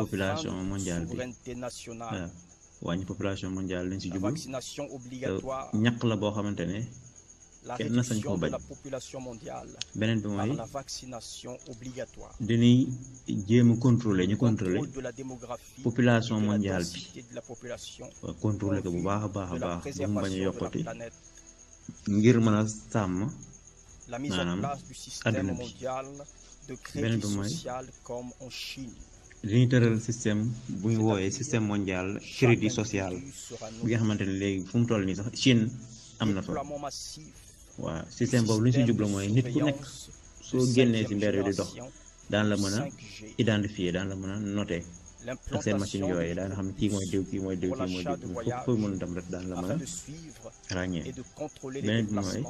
population mondiale bi waaw wàññi population mondiale lañ si jublu te ñàkk la boo xamante ne kenn na sañ koo bañ beneen bi mooy dañuy jéem a contrôler population mondiale bi waaw contrôler ko bu baax a baax ba mu bañ a yokkati ngir mën a sàmm maanaam adduna bi beneen bi mooy li ñu tëral système bu ñu wooyee système mondial crédit social bi nga xamante ne léegi fu mu toll nii sax Chine am na fa waaw système boobu li ñu si jublu mooy nit ku nekk soo génnee si mbir yi di dox daan la mën a identifier daan la mën a noter ak seen machine yooyu daan xam ne kii mooy diw kii mooy diw kii mooy diw foofu mën a dem rek daan la mën a ràññee beneen bi mooy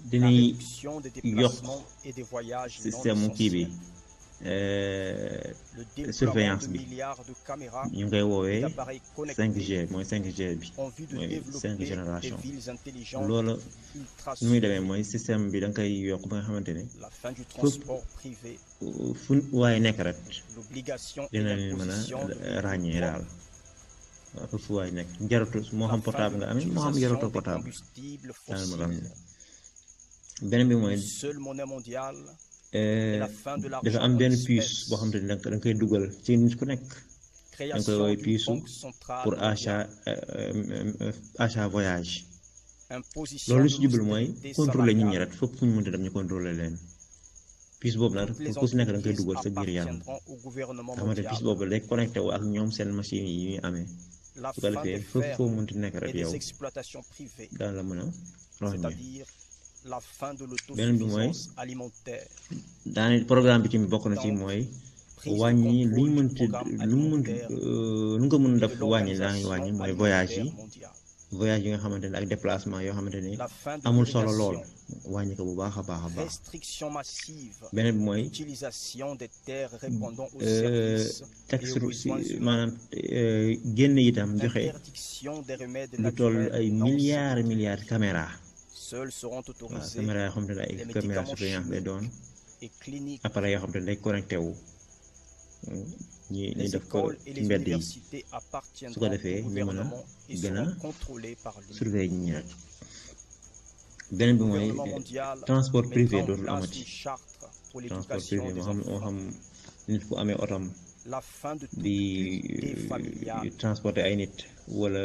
dinañ yokk système kii bi surveillance bi ñu ngi koy woowee 5G mooy 5G bi mooy 5 génération loolu nu muy demee mooy système bi da nga koy yokk ba nga xamante ne fu waaye nekk rek dina leen mën a ràññee daal waaw fu waaye nekk jaratu moo xam portable nga amee moo xam jaratoo portable daal ma xam beneen bi mooy dafa am benn puce boo xam te ne da nga koy dugal ci nit ku nekk da nga koy woowee puce pour achat voyage loolu si jublu mooy contrôler nit ñi rek fépp fu ñu mënti dem ñu contrôler leen puce boobu nag ku si nekk da nga koy dugal sa biir yaram nga xamante ne puce boobu day connecté wu ak ñoom seen machine yi ñuy amee su ko defee fépp foo mënti nekk rek yow daan la mën a ràññee beneen bi mooy daane programme bi tamit bokk na ci mooy wàññi lu ñu ko mën def wàññi daanañ wàññi mooy voyage yi voyage yi nga xamante ne ak déplacement yoo xamante ne amul solo lool wàññi ko bu baax a baax a baax. beneen bi mooy taxe maanaam génn itam joxe lu toll ay milliards caméra waaw caméra yoo xamante ne ay caméra surveillance lay doon appareil yoo xamante ne day connecté wu ñi def ko ci mbedd yi su ko defee ñu mën a gën a surveiller ñi rek. beneen bi mooy transport privé dootul amati transport privé moo xam nit ku amee otom di transporter ay nit wala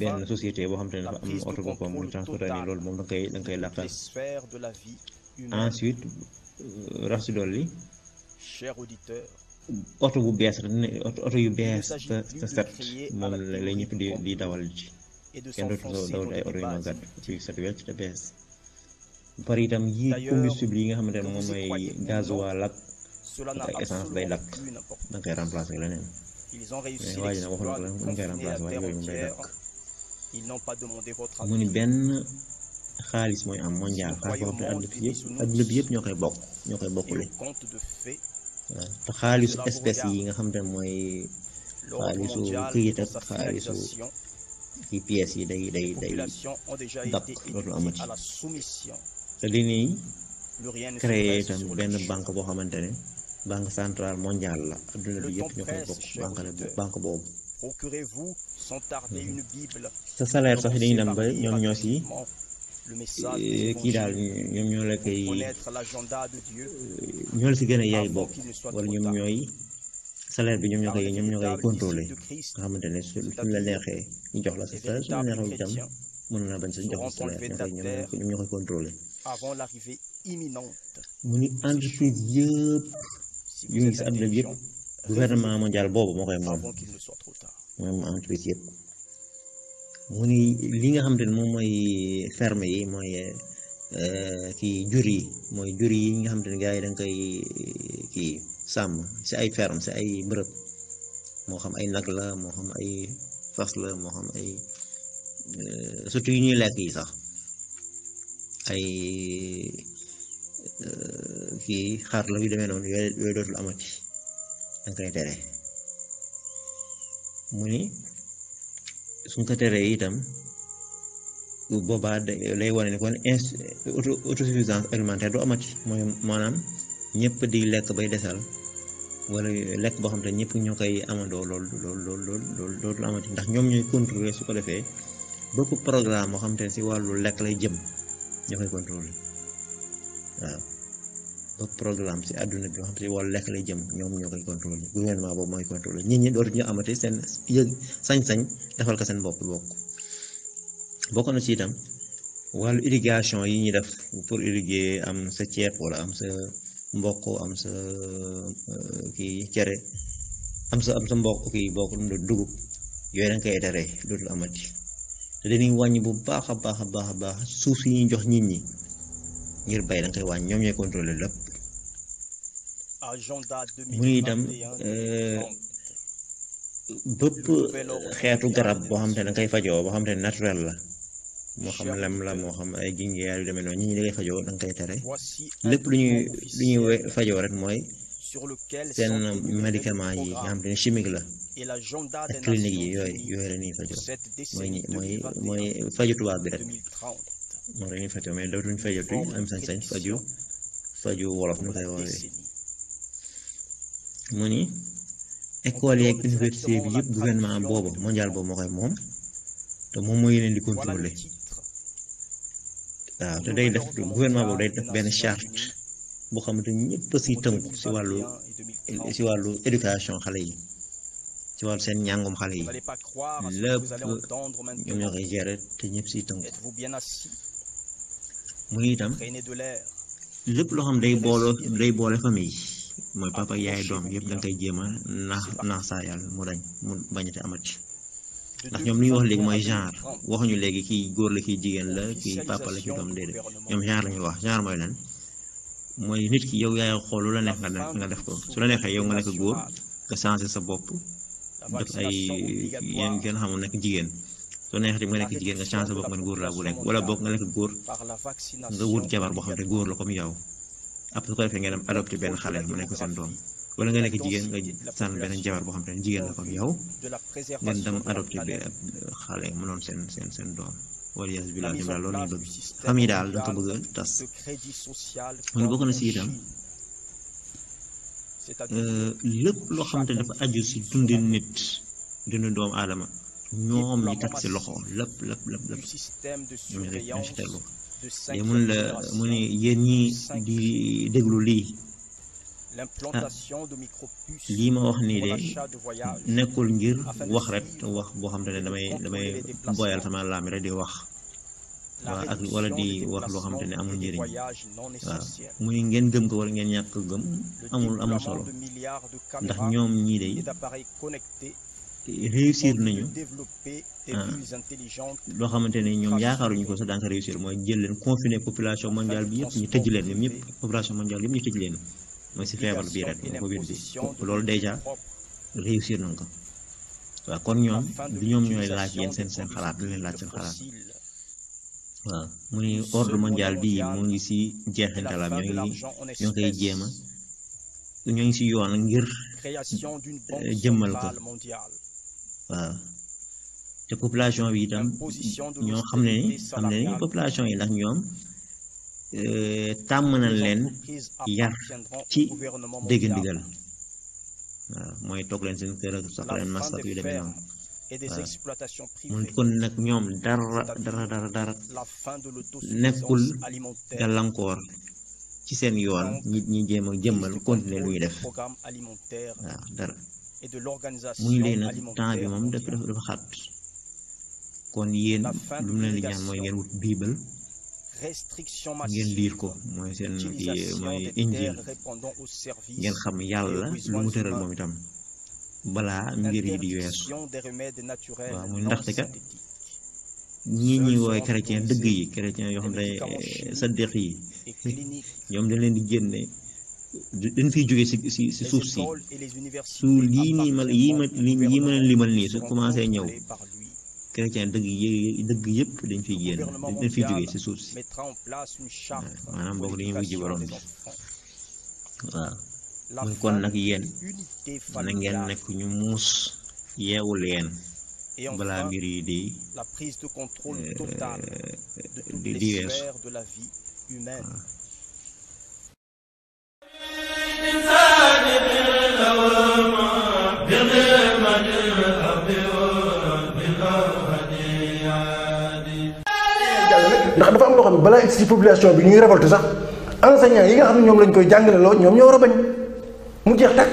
benn société boo xam te ne dafa am oto boppam muy transporter ay nit loolu moom da nga koy làqal. ensuite rax si dolli oto bu bees oto yu bees te set moom la ñëpp di dawal ci kenn dootu dawal ay oto yu màggat yu set wecc te bees. par itam yi combustible yi nga xamante ne moom mooy gasoil ak essence day dakk da nga koy remplacer ak leneen mais waa ji nag waxu na ko la nga koy remplacer waaye yooyu moom day dakk. mu ni benn xaalis mooy am mondial xaalis boo xam ne adduna bi yëpp ñoo koy bokkule waaw te xaalisu espèce yi nga xamante ne mooy xaalisu këyit ak xaalisu ci pièces yi day dakk dootul amati. te li ñuy créé itam benn banque boo xamante ne banque centrale mondiale la adduna bi yëpp ñoo koy bokk banque boobu. sa salaire sax dañuy dem ba ñoom ñoo si kii daal ñoom ñoo la koy ñoo la si gën a yaay bokk wala ñoom ñooy salaire bi ñoom ñoo koy contrôlé nga xamante ne suñ la neexee ñu jox la sa salaire suñ la neexee itam mën na bañ sa jox la salaire ñoom ñoo koy contrôlé. mu ni entreprise yëpp yu ngi si àdduna bi yëpp gouvernement mondial boobu moo koy moom entreprise yëpp. mu ni li nga xamante ne moom mooy ferme yi mooy kii jur yi nga xamante ne gars yi da nga koy kii sàmm si ay ferme si ay bërëb moo xam ay nag la moo xam ay fas la moo xam ay surtout yu ñuy lekk yi sax ay kii xar la yu demee noonu yooyu dootul amati da nga koy tere. mu ni suñ ko teree itam boobaa lay wane ne kon autosuffisance alimentaire du amati mooy maanaam ñëpp di lekk bay desal wala lekk boo xam te ñëpp ñoo koy amandoo loolu dootul amati ndax ñoom ñooy contrôler su ko defee bépp programme boo xam te ne si wàllu lekk lay jëm ñoo koy contrôler waaw bépp programme si àdduna bi boo xam te si wàllu lekk lay jëm ñoom ñoo koy contrôler gouvernement boobu mooy contrôler nit ñi dootuñu amati seen yëg sañ-sañ defal ko seen bopp bokk na ci itam wàllu irrigation yi ñuy def pour irriguer am sa ceeb wala am sa mboq am sa kii cere am sa mboq kii bokk dugub yooyu dañ koy tere dootul amati te dañuy wàññi bu baax a baax suuf yi ñuy jox nit ñi ngir bay dañ koy wàññi ñoom ñooy contrôler lépp. mu ni itam bépp xeetu garab boo xam te ne da koy fajoo boo xam te ne naturel la moo xam lem la moo xam ay gingeer yu demee noonu ñi da koy fajoo da nga koy tere lépp lu ñuy fajoo rek mooy seen médicament yi nga xam te ne chimique la ak clinique yi yooyu la ñuy fajoo mooy faju tubaab bi rek moom la ñuy fajoo mais dootuñ fajatuñ am sañ-sañ faju wolof ñu koy woowee. mu ni école yeeg université bi yëpp gouvernement boobu mondial boobu moo koy moom te moom mooy leen di contrôler waaw te day def gouvernement boobu day def benn charte boo xamante ni ñëpp si tënku si wàllu éducation xale yi ci wàllu seen njàngum xale yi lépp ñoom ñoo koy gérer te ñëpp si tënku. mu ni itam lépp loo xam day boole famille mooy papa yaay doom yëpp da nga koy jéem a naax saa yàlla mu bañate amati ndax ñoom li ñuy wax léegi mooy genre waxuñu léegi kii góor la kii jigéen la kii papa la kii doom déedéet ñoom genre la ñuy wax genre mooy lan mooy nit ki yow yaay xool lu la neex nga def ko su la neexee yow nga nekk góor nga changé sa bopp def ay yéen gën xamul nekk jigéen soo neexati nga nekk jigéen nga changé boog man góor laa bu nekk wala boog nga nekk góor nga wut jabar boo xam ne góor la comme yow après su ko defee nga dem adopté benn xale mu nekk seen doom wala nga nekk jigéen nga sànn benn jabar boo xam ne jigéen la comme yow ngeen dem adopté benn xale mu noonu seen doom wala yas bi laa ñoom daal loolu lañu bëgg famille daal dañ ko bëgg a tas mu ne bokk na si itam lépp loo xamante ne dafa aju si dundi nit dundu doomu aadama ñoom ñi teg si loxo lépp ñoom ñu si teg loxo te mun la mu ne yéen ñi di déglu lii lii ma wax nii de nekkul ngir wax rek wax boo xamante ne damay boyal sama laam rek di wax waaw ak wala di wax loo xamante ne amul njëriñ waaw muy ngeen gëm ko wala ngeen ñàkk gëm amul solo ndax ñoom ñii de réussir nañu loo xamante ne ñoom yaakaaruñu ko sax daan ko réussir mooy jël leen confiner population mondiale bi yëpp ñu tëj leen ñoom ñëpp population mondiale yëpp ñu tëj leen mooy si feebar bii rek Covid bi loolu déjà réussir nañ ko waaw kon ñoom du ñoom ñooy laaj yéen seen xalaat du leen laaj seen xalaat waaw mu ni ordre mondial bii mu ngi si jeexintalam ñoo koy jéema ñoo ngi si yoon ngir jëmmal ko waaw te population bi itam ñoo xam ne ni population yi ndax ñoom tàmm nañ leen yar ci dégg ndigal waaw mooy toog leen seen kër ak soxla leen masque yu demee noonu waaw mun kon nag ñoom dara nekkul gàllankoor ci seen yoon ñi jéem a jëmmal continuer lu ñuy def waaw dara muy leen nag temps bi moom dafa xat kon yéen lu mu leen di ñaan mooy ngeen wut biibal ngeen liir ko mooy seen mooy injil ngeen xam yàlla lu mu tëral moom itam balaa mbir yi di weesu waaw muy ndaxte kat ñi wooy chrétien dëgg yi chrétien yoo xam ne saddiq yi ñoom dañ leen di génne dañ fiy jóge si suuf si su lii nii ma leen limal nii su commencé ñëw chrétien dëgg yëpp dañ fiy génn dañ fiy jóge si suuf si maanaam boog dañuy wujji borom bi waaw muy kon nag yéen na ngeen nekk ñu muus yeewu leen balaa mbir yi di weesu ndax dafa am loo xam ne balaa ci population bi ñuy révolté sax enseignants yi nga xam ne ñoom lañ koy jàngale loo ñoom ñoo war a bañ mu jeex takk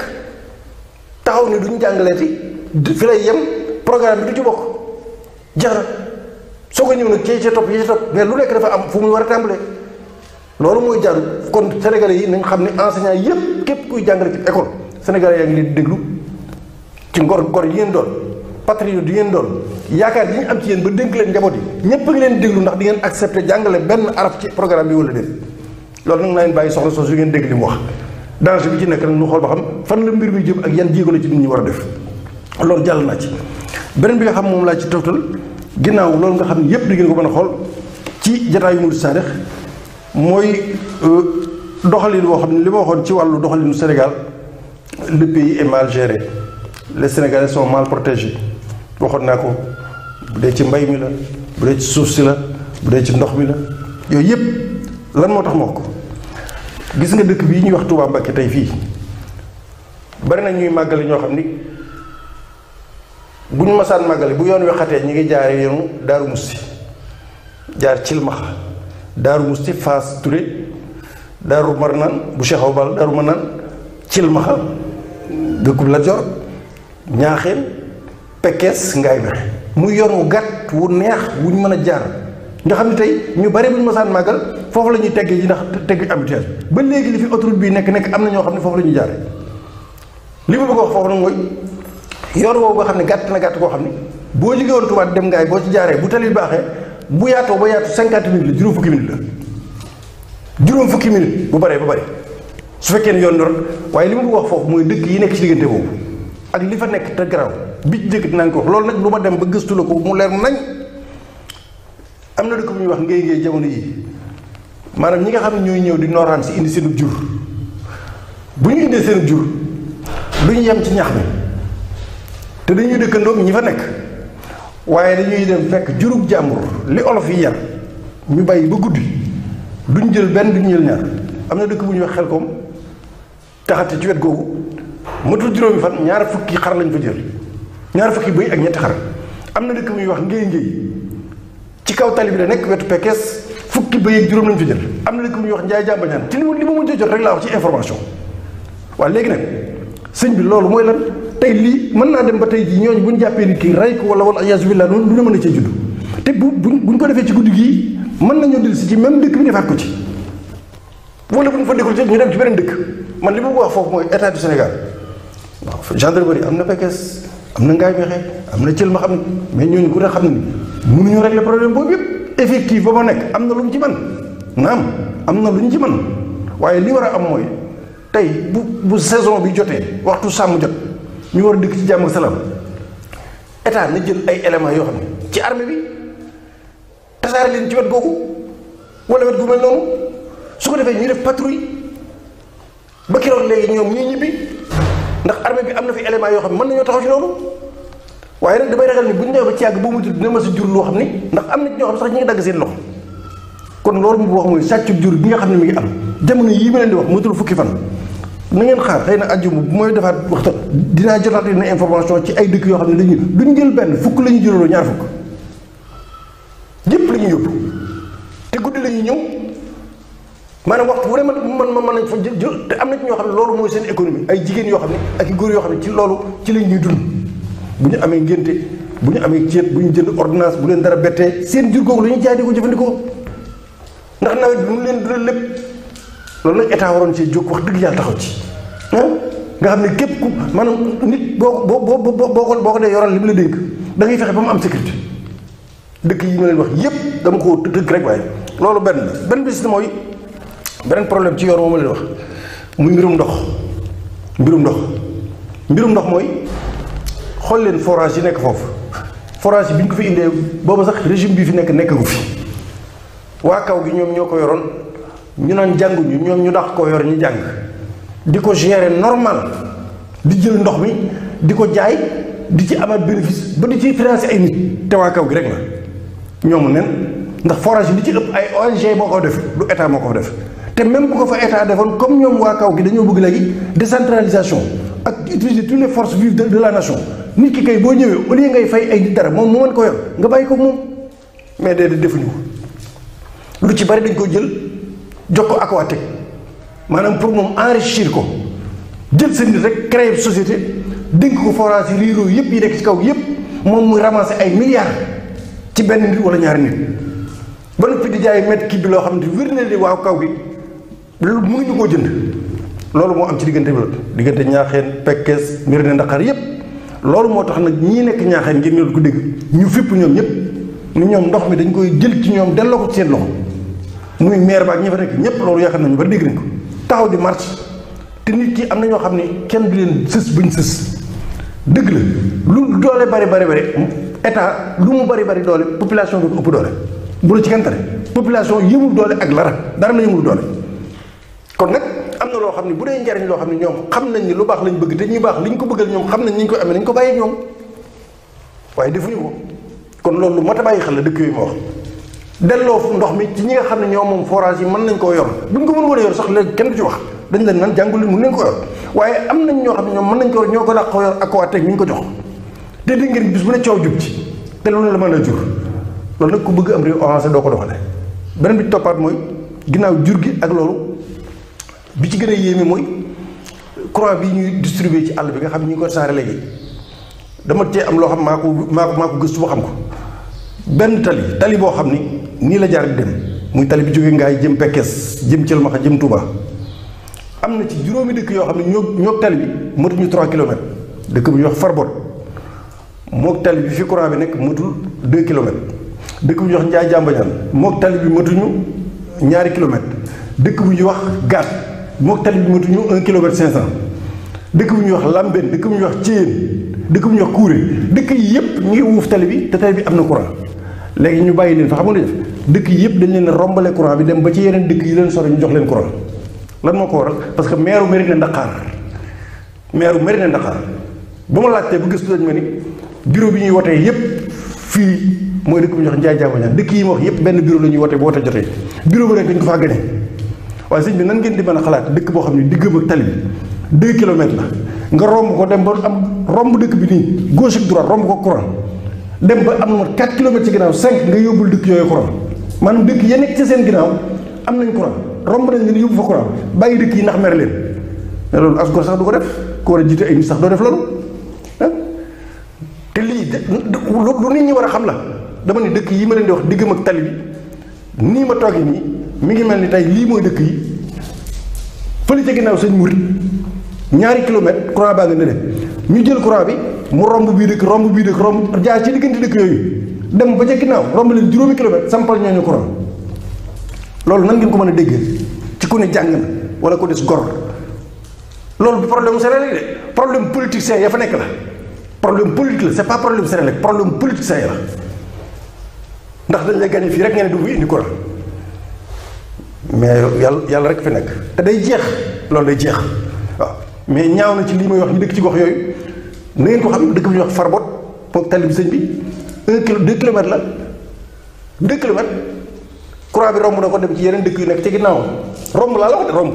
taxaw ni duñu jàngaleeti fi lay yem programme bi du ci bokk jeex na soo ko ñëw nag ci topp mais lu nekk dafa am fu muy war a tàmbalee loolu mooy jaadu kon sénégalais yi nañ xam ne enseignants yëpp képp kuy jàngale ci école sénégalais yaa ngi leen di déglu ci ngor yi ngeen doon patriote yi ngeen doon yaakaar yi ñu am ci yéen ba dénk leen njaboot yi ñëpp a ngi leen déglu ndax di ngeen accepté jàngale benn araf ci programme bi wala déet loolu nag naa leen bàyyi soxla soosu ngeen dégg li mu wax danger bi ci nekk nag ñu xool ba xam fan la mbir mi jëm ak yan jéego la ci nit ñi war a def loolu jàll naa ci beneen bi nga xam moom laa ci toftal ginnaaw loolu nga xam ne yëpp di ngeen ko mën a xool ci jataayu Murid Saadix mooy doxalin boo xam ne li ma waxoon ci wàllu doxalinu Sénégal le pays est mal géré les Sénégalais sont mal protégés waxoon naa ko bu dee ci mbay mi la bu dee ci suuf si la bu dee ci ndox mi la yooyu yëpp lan moo tax ma wax ko gis nga dëkk bii ñuy wax Touba Mbacké tey fii bari na ñuy màggale ñoo xam ni bu ñu masaan màggale bu yoon wi xatee ñi ngi jaare yoonu Daaru Musti jaar Cilmaxa Daaru Musti Faas Touré Daaru Marnaan bu Cheikh Awa Balla Daaru Marnaan Cilmaxa dëkkub Lat Joor Ñaaxeen Pekkees Ngaay Mexe muy yoon wu gàtt wu neex wu ñu mën a jaar nga xam ne tey ñu bari bu ñu masaan màggal foofu la ñuy teggee ji ndax tegg habituel ba léegi li fi autoroute bii nekk am na ñoo xam ne foofu la ñuy jaare li ma bëgg a wax foofu nag mooy yoon woowu nga xam ne gàtt na gàtt koo xam ne boo jógee woon Tuubaa dem Ngaay boo ci jaaree bu tali bi baaxee bu yaatoo ba yaatu 50 minutes la juróom fukki minutes bu baree ba bari su fekkee ne yoon doon waaye li ma bëgg wax foofu mooy dëkk yi nekk ci diggante boobu ak li fa nekk te garaaw bi ci dëkk dinaa ko wax loolu nag lu ma dem ba gëstu la ko mu leer nañ am na dëkk bu ñuy wax ngay jamono yi maanaam ñi nga xam ne ñooy ñëw di nooraan si indi seen jur bu ñu indee seen jur du ñu yem ci ñax mi te dañuy dëkkandoog ñi fa nekk waaye dañuy dem fekk jurug jàmbur li olof yi yar ñu bàyyi ba guddi duñ jël benn duñ jël ñaar am na dëkk bu ñuy wax xel koom taxate ci wet googu matul juróomi fan ñaar fukki xar lañ fa jël ñaar fukki bëy ak ñetti xar am na dëkk bu ñuy wax ngéy ci kaw tali bi la nekk wetu Pekes fukki bëy ak juróom lañ fa jël am na dëkk bu ñuy wax njaay jàmbañaan ci li ma mujj jot rek laa wax ci information waaw léegi nag sëñ bi loolu mooy lan tey lii mën naa dem ba tey jii ñooñu bu ñu jàppee nit ki rey ko wala ayaasu billah lu ne mën a cee judd te buñ ko defee ci guddi gii mën nañoo dellu si ci même dëkk bi defaat ko ci wala bu ñu fa déggul ci ñu dem ci beneen dëkk man li ma wax foofu mooy état du Sénégal waaw gendarmerie am na Pekes am na Ngaye Mékhé am na Thiel ma xam ne mais ñooñu ku ne xam ne mënuñu régler problème boobu yëpp effectif ba ma nekk am na lu mu ci man naam am na lu ñu ci man waaye li war a am mooy tey bu saison bi jotee waxtu sàmm jot ñu war a dëkk ci jàmm ak salaam état na jël ay éléments yoo xam ne ci armée bi tasaare leen ci wet googu wala wet gu mel noonu su ko defee ñuy def patrouille ba keroog léegi ñoom ñuy ñibbi ndax armée bi am na fi éléments yoo xam ne mën nañoo taxaw ci loolu waaye nag damay ragal ni bu ñu ñëwee ba ci yàgg boo mutul dina ma sa jur loo xam ni ndax am na ci ñoo xam sax ñu ngi dagg seen loxo kon loolu mu wax mooy sàccu jur bi nga xam ne mi ngi am jamono yii ma leen di wax mutul fukki fan na ngeen xaar xëy na àjjuma bu mooy defaat waxtaan dinaa jotaat leen information ci ay dëkk yoo xam ne dañuy duñ jël benn fukk la ñuy jëloo ñaar fukk yëpp la ñuy yóbbu te guddi la ñuy ñëw maanaam waxtu bu ne mën nañ fa jël te am na ci ñoo xam ne loolu mooy seen économie ay jigéen yoo xam ne ak i góor yoo xam ne ci loolu ci la ñuy dund bu ñu amee ngénte bu ñu amee ceeb bu ñu jënd ordonnance bu leen dara bettee seen jur googu la ñuy jaay di ko jëfandikoo ndax nawet bi mu leen dundal lépp loolu nag état waroon ci jóg wax dëgg yàlla taxaw ci nga xam ne képp ku maanaam nit boo ko dee yoral li mu la dénk da ngay fexe ba mu am sécurité dëkk yi ma leen wax yépp dama ko dëgg rek waaye loolu benn bis mooy beneen problème ci yoon moo ma leen wax muy mbirum ndox mooy xool leen forage yi nekk foofu forage yi bi ñu ko fi indee booba sax régime bi fi nekk gu fi waa kaw gi ñoom ñoo ko yoroon ñu naan jànguñu ñoom ñu dàq koo yor ñu jàng di ko gérer normal di jël ndox mi di ko jaay di ci amaat bénéfice ba di ci financer ay nit te waa kaw gi rek la ñoomu nen ndax forage yi li ci ëpp ay ONG moo ko def du état moo ko def te même bu ko fa état defoon comme ñoom waa kaw gi dañoo bëgg léegi décentralisation ak utiliser toutes les forces vives de la nation nit ki kay boo ñëwee au lieu ngay fay ay nit dara moom mu mën ko yor nga bàyyi ko moom mais déedéet defuñu ko lu ci bari dañ ko jël jox ko Aquatech maanaam pour moom enrichir ko jël seen nit rek créer société dénk ko forage yi riiroo yëpp yi nekk ci kaw yëpp moom muy ramasser ay milliards ci benn nit wala ñaari nit ba noppi di jaay mètre kii bi loo xam ne wér na li waaw kaw gi loolu mënuñu koo jënd loolu moo am ci diggante ñaaxeen Pekes Mérina Dakhar yëpp loolu moo tax nag ñii nekk ñaaxeen ngir ñoo ko dégg ñu fipp ñoom ñëpp ni ñoom ndox mi dañ koy jël ci ñoom delloo ko ci seen loxo muy maire ba ak ñi fa nekk ñëpp loolu yaakaar nañu bari dégg nañ ko taxaw di marche te nit ki am na ñoo xam ne kenn du leen sës buñ sës dëgg la lu doole bari état lu mu bari doole population bi ko ëpp doole bu la ci kantare population yëmul doole ak dara la yëmul doole kon nag am na loo xam ne bu dee njariñ loo xam ne ñoom xam nañ ni lu baax lañ bëgg te ñuy baax liñ ko bëggal ñoom xam nañ ni ñu ko amee nañ ko bàyyi ñoom waaye defuñu ko kon loolu lu mat a bàyyi xel la dëkk yooyu ma wax delloo ndox mi ci ñi nga xam ne ñoom moom forage yi mën nañ koo yor buñ ko mën woon a yor sax léegi kenn du ci wax dañ leen naan jàngul leen mën nañ ko yor waaye am nañ ñoo xam ne ñoom mën nañ ko yor ñoo ko dàq ko yor ak waa teg mi ñu ko jox te dégg ngeen bis bu ne coow jub ci te loolu la mën a jur loolu nag ku bëgg am réew avancé doo ko doxale beneen bi ci toppaat mooy ginnaaw jur gi ak loolu bi ci gën a yéeme mooy courant bi ñuy distribuer ci àll bi nga xam ne ñu ngi ko saare léegi dama cee am loo xam maa ko gëstu ba xam ko benn tali boo xam ni nii la jaar di dem muy tali bi jógee Ngaay jëm Pekes jëm Thielmaxa jëm Touba am na ci juróomi dëkk yoo xam ne ñoo tali bi matuñu 3 kilomètres dëkk bu ñuy wax Farbot mook tali bi fi courant bi nekk matul 2 kilomètres dëkk bu ñuy wax Njaay Jàmbañaan mook tali bi matuñu 2 kilomètres dëkk bu ñuy wax Gaat mook tali bi matuñu 1 kilomètre 500 dëkk bu ñuy wax Lambeen dëkk bu ñuy wax Thiéyeen dëkk bu ñuy wax Kouré dëkk yi yépp ñu ngi wuuf tali bi te tali bi am na courant léegi ñu bàyyi leen fa xam nga def dëkk yi yëpp dañ leen rombale courant bi dem ba ci yeneen dëkk yi leen sori ñu jox leen courant lan moo ko waral parce que maire Mérina Dakhar ba ma laajtee bu gëstu dañ ma ni bureau bi ñuy wotee yëpp fii mooy dëkk bu ñuy wax Ndiaye Diamba Niane dëkk yi ma wax yëpp benn bureau la ñuy wotee bu wote jotee bureau bu nekk dañ ko faa gagné waaye sëñ bi nan ngeen di mën a xalaat dëkk boo xam ne diggam ak tali bi 2 kilomètres la nga romb ko dem ba am romb dëkk bi nii gauche ak droite romb ko courant dem ba am na 4 kilomètres ci ginnaaw 5 nga yóbbul dëkk yooyu courant maanaam dëkk ya nekk ci seen ginnaaw am nañ courant romb nañ leen yóbbu fa courant bàyyi dëkk yi ndax mer leen mais loolu as gor sax du ko def ku war a jiite ay nit sax doo def loolu te lii lu nit ñi war a xam la dama ne dëkk yi ma leen di wax diggam ak tali bi nii ma toogee nii mi ngi mel ni tey lii mooy dëkk yi fële ca ginnaaw sëñ Mouride 2 kilomètres courant baa nga ne dem ñu jël courant bi mu romb bii dëkk romb jaar ci diggante dëkk yooyu dem ba ca ginnaaw romb leen 5 kilomètres sampal ñooñu courant loolu nan ngeen ko mën a déggee ci ku ne jàng na wala ko des gor loolu du problème Sénégal de problème politicien ya fa nekk la problème politique la c'est pas problème Sénégal problème politicien ya la ndax dañ lay gagné fii rek ngeen du indi courant mais yàlla rek fi nekk te day jeex loolu day jeex waaw mais ñaaw na ci lii may wax ñu dëkk ci gox yooyu na ngeen ko xam dëkk bi ñuy wax Farbot moom tali bi sëñ bi 2 kilomètres la 2 kilomètres courant bi romb na ko dem ci yeneen dëkk yu nekk ci ginnaaw romb laa la wax de romb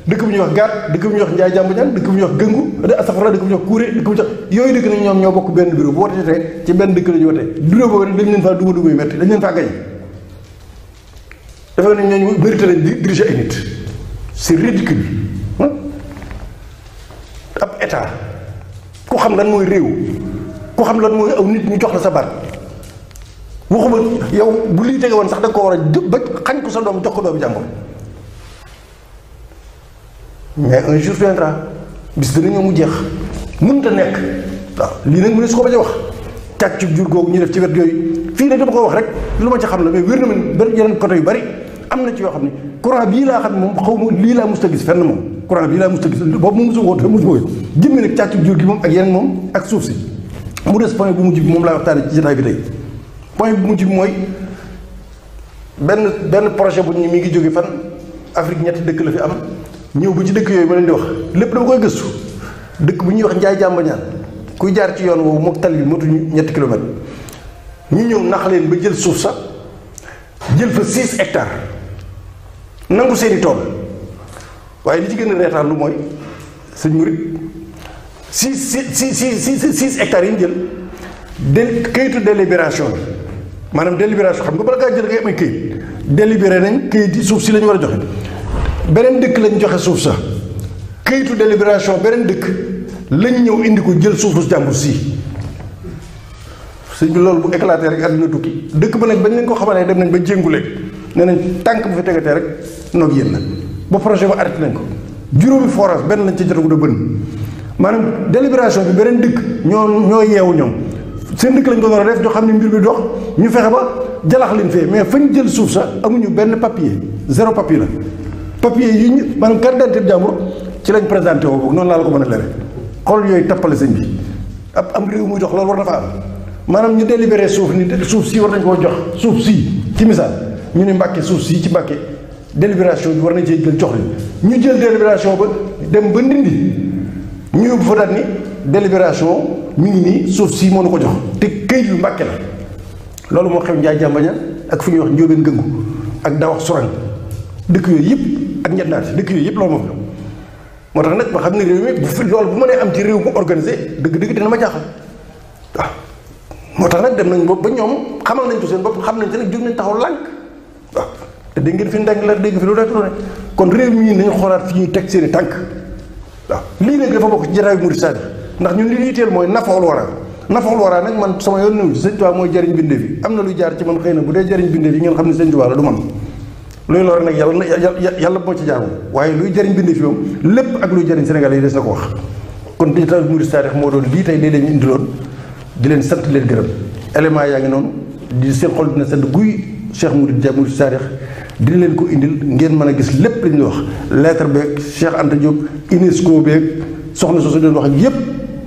dëkk bu ñuy wax Gaat dëkk bu ñuy wax Ndiaye Diamba Niane dëkk bu ñuy wax Gëngu Asafara dëkk bu ñuy wax Kouré dëkk bu ñuy wax yooyu dëkk nañ ñoom ñoo bokk benn bureau bu wootee ci benn dëkk la ñu wootee bureau boobu dañ leen faa dugg yu metti dañ leen faa gañ dafa ne ñooñu mérité lañ di diriger ay nit c'est ridicule ab état ku xam lan mooy réew ku xam lan mooy aw nit ñu jox la sa baat waxuma yow bu lii tege woon sax da nga ko war a ba xañ ko sa doom jox ko doomu jàmbur mais un jour viendra bis dana ñëw mu jeex mënut a nekk waaw lii nag mu ne su ko bañ a wax càcc jur googu ñu def ci wet yooyu fii nag dama ko wax rek lu ma ci xam la mais wér na ma benn yeneen côté yu bari am na ci yoo xam ne courant bii laa xam ne moom xaw ma lii laa mës a gis fenn moom courant bii laa mës a gis boobu moom mosu woo mosu woo jëmmi nag càcc jur gi moom ak yeneen moom ak suuf si mu des point bu mujj bi moom laa waxtaane ci jotaay bi tey point bu mujj bi mooy benn projet bu ñu mi ngi jóge fan Afrique ñetti dëkk la fi am ñëw ba ci dëkk yooyu ma leen di wax lépp dama koy gëstu dëkk bu ñuy wax Ndiaye Diamba Niane kuy jaar ci yoon woowu mook tali bi matuñu 2 kilomètres ñu ñëw nax leen ba jël suuf sax jël fa 6 hectares nangu seeni tool waaye li ci gën a reetaan lu mooy sëñ Murit 6 hectares yi ñu jël kayitu délibération bi maanaam délibération xam nga bala ngaa jël ngay amay kayit délibéré nañ kayit yi suuf si la ñu war a joxe beneen dëkk lañ joxe suuf sax kayitu délibération beneen dëkk lañ ñëw indi ko jël suufu jàmbur si sëñ bi loolu bu éclaté rek àdduna tukki dëkk ba nag bañ leen ko xamalee dem nañ ba jéngulee nee nañ tànk bu fi tegatee rek noog yéen la ba projet ba arrêté nañ ko juróomi forage benn lañ ci jotagu da bënn maanaam délibération bi beneen dëkk ñoo yeewu ñoom seen dëkk lañ ko war a def ñoo xam ne mbir bi dox ñu fexe ba jalax leen fee mais fañ jël suuf sax amuñu benn papier 0 papier la papier yi ñu maanaam carte d'identité jàmbur ci lañ présenté woo boog noonu laa la ko mën a lere xool yooyu tappale sëñ bi ab am réew muy dox loolu war na fa am maanaam ñu délibéré suuf ni suuf si war nañ koo jox suuf si ci misaal ñu ne Mbàkke suuf si ci Mbàkke délibération bi war nañ cee jël jox leen ñu jël délibération ba dem ba Ndindi ñu yóbbu fa daal ni délibération mi ngi nii suuf si moo nu ko jox te këyit yu Mbàkke la loolu moo xew Ndiaye Diamba Niane ak fu ñuy wax Njóobeen Gëngu ak Dawax Sourang dëkk yooyu yëpp ak Ñennaati dëkk yooyu yëpp loolu moo fi moo tax nag ma xam ne réew mi bu fi loolu bu mënee am ci réew mu organisé dëgg-dëgg dina ma jaaxal waaw moo tax nag dem nañ ba ñoom xamal nañ ko seen bopp xam nañ te nag jóg nañ taxaw lànk waaw te dégg ngeen fi ndànk la dégg fi lu nekk lu ne kon réew mi nañu xoolaat fi ñuy teg seen i tànk waaw lii nag dafa bokk ci jotaayu murid sadi ndax ñun li ñuy teel mooy nafaxul waraa nafaxul waraa nag man sama yoon néew ci Sëñ Tuubaa mooy jariñ bindee fi am na luy jaar ci man xëy na bu dee jariñ bindee fi ngeen xam ne Sëñ Tuubaa la du man luy lor nag yàlla moo ci jaamu waaye luy jariñ bindee fi moom lépp ak luy jariñ Sénégal yi des na ko wax kon jotaayu murid sadi moo doon lii tey léeg-léeg ñu indiloon di leen sant leen gërëm élément yaa ngi noonu di seen xol dina sant guy Cheikh Mourid Dia Mourid Sadikh di leen ko indil ngeen mën a gis lépp li ñuy wax lettre beeg Cheikh Anta Diop UNESCO beeg soxna soosu doon wax ak yépp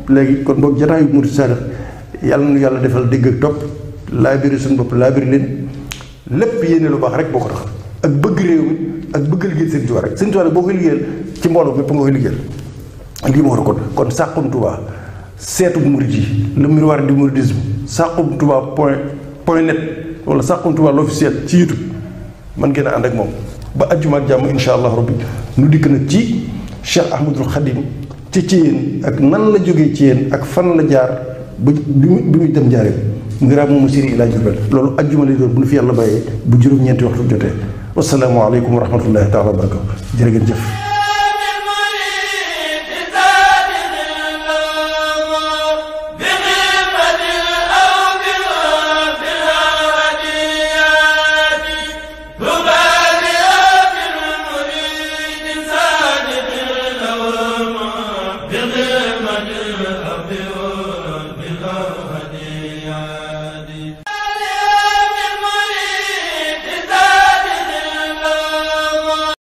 léegi kon boog jotaayu Mourid Sadikh yàlla nu yàlla defal dégg ak topp laabiri suñu bopp laabiri leen lépp yéene lu baax rek boo ko tax ak bëgg réew mi ak bëgg liggéeyal Sëñ Tuubaa rek Sëñ Tuubaa boo koy liggéeyal ci mbooloo mépp nga koy liggéeyal lii moo war a kon Saxum Touba seetu murid yi le miroir du mouridisme Saxum Touba point net wala Saxum Touba l'officiel ci YouTube mën ngeen a ànd ak moom ba ajjuma ak jàmm insha allah rabbi nu dikk nag ci Cheikh Ahmadul Khadim ci Thiéyène ak nan la jógee Thiéyène ak fan la jaar bi muy dem Njaaréem ngiraam moomu siri ilaa Jurbel loolu ajjuma lay doon bu nu fi yàlla bàyyee bu juróom-ñeenti waxtu jotee wasalaamu aleykum wa rahmatullahi taala wa barakatu jërë ngeen jëf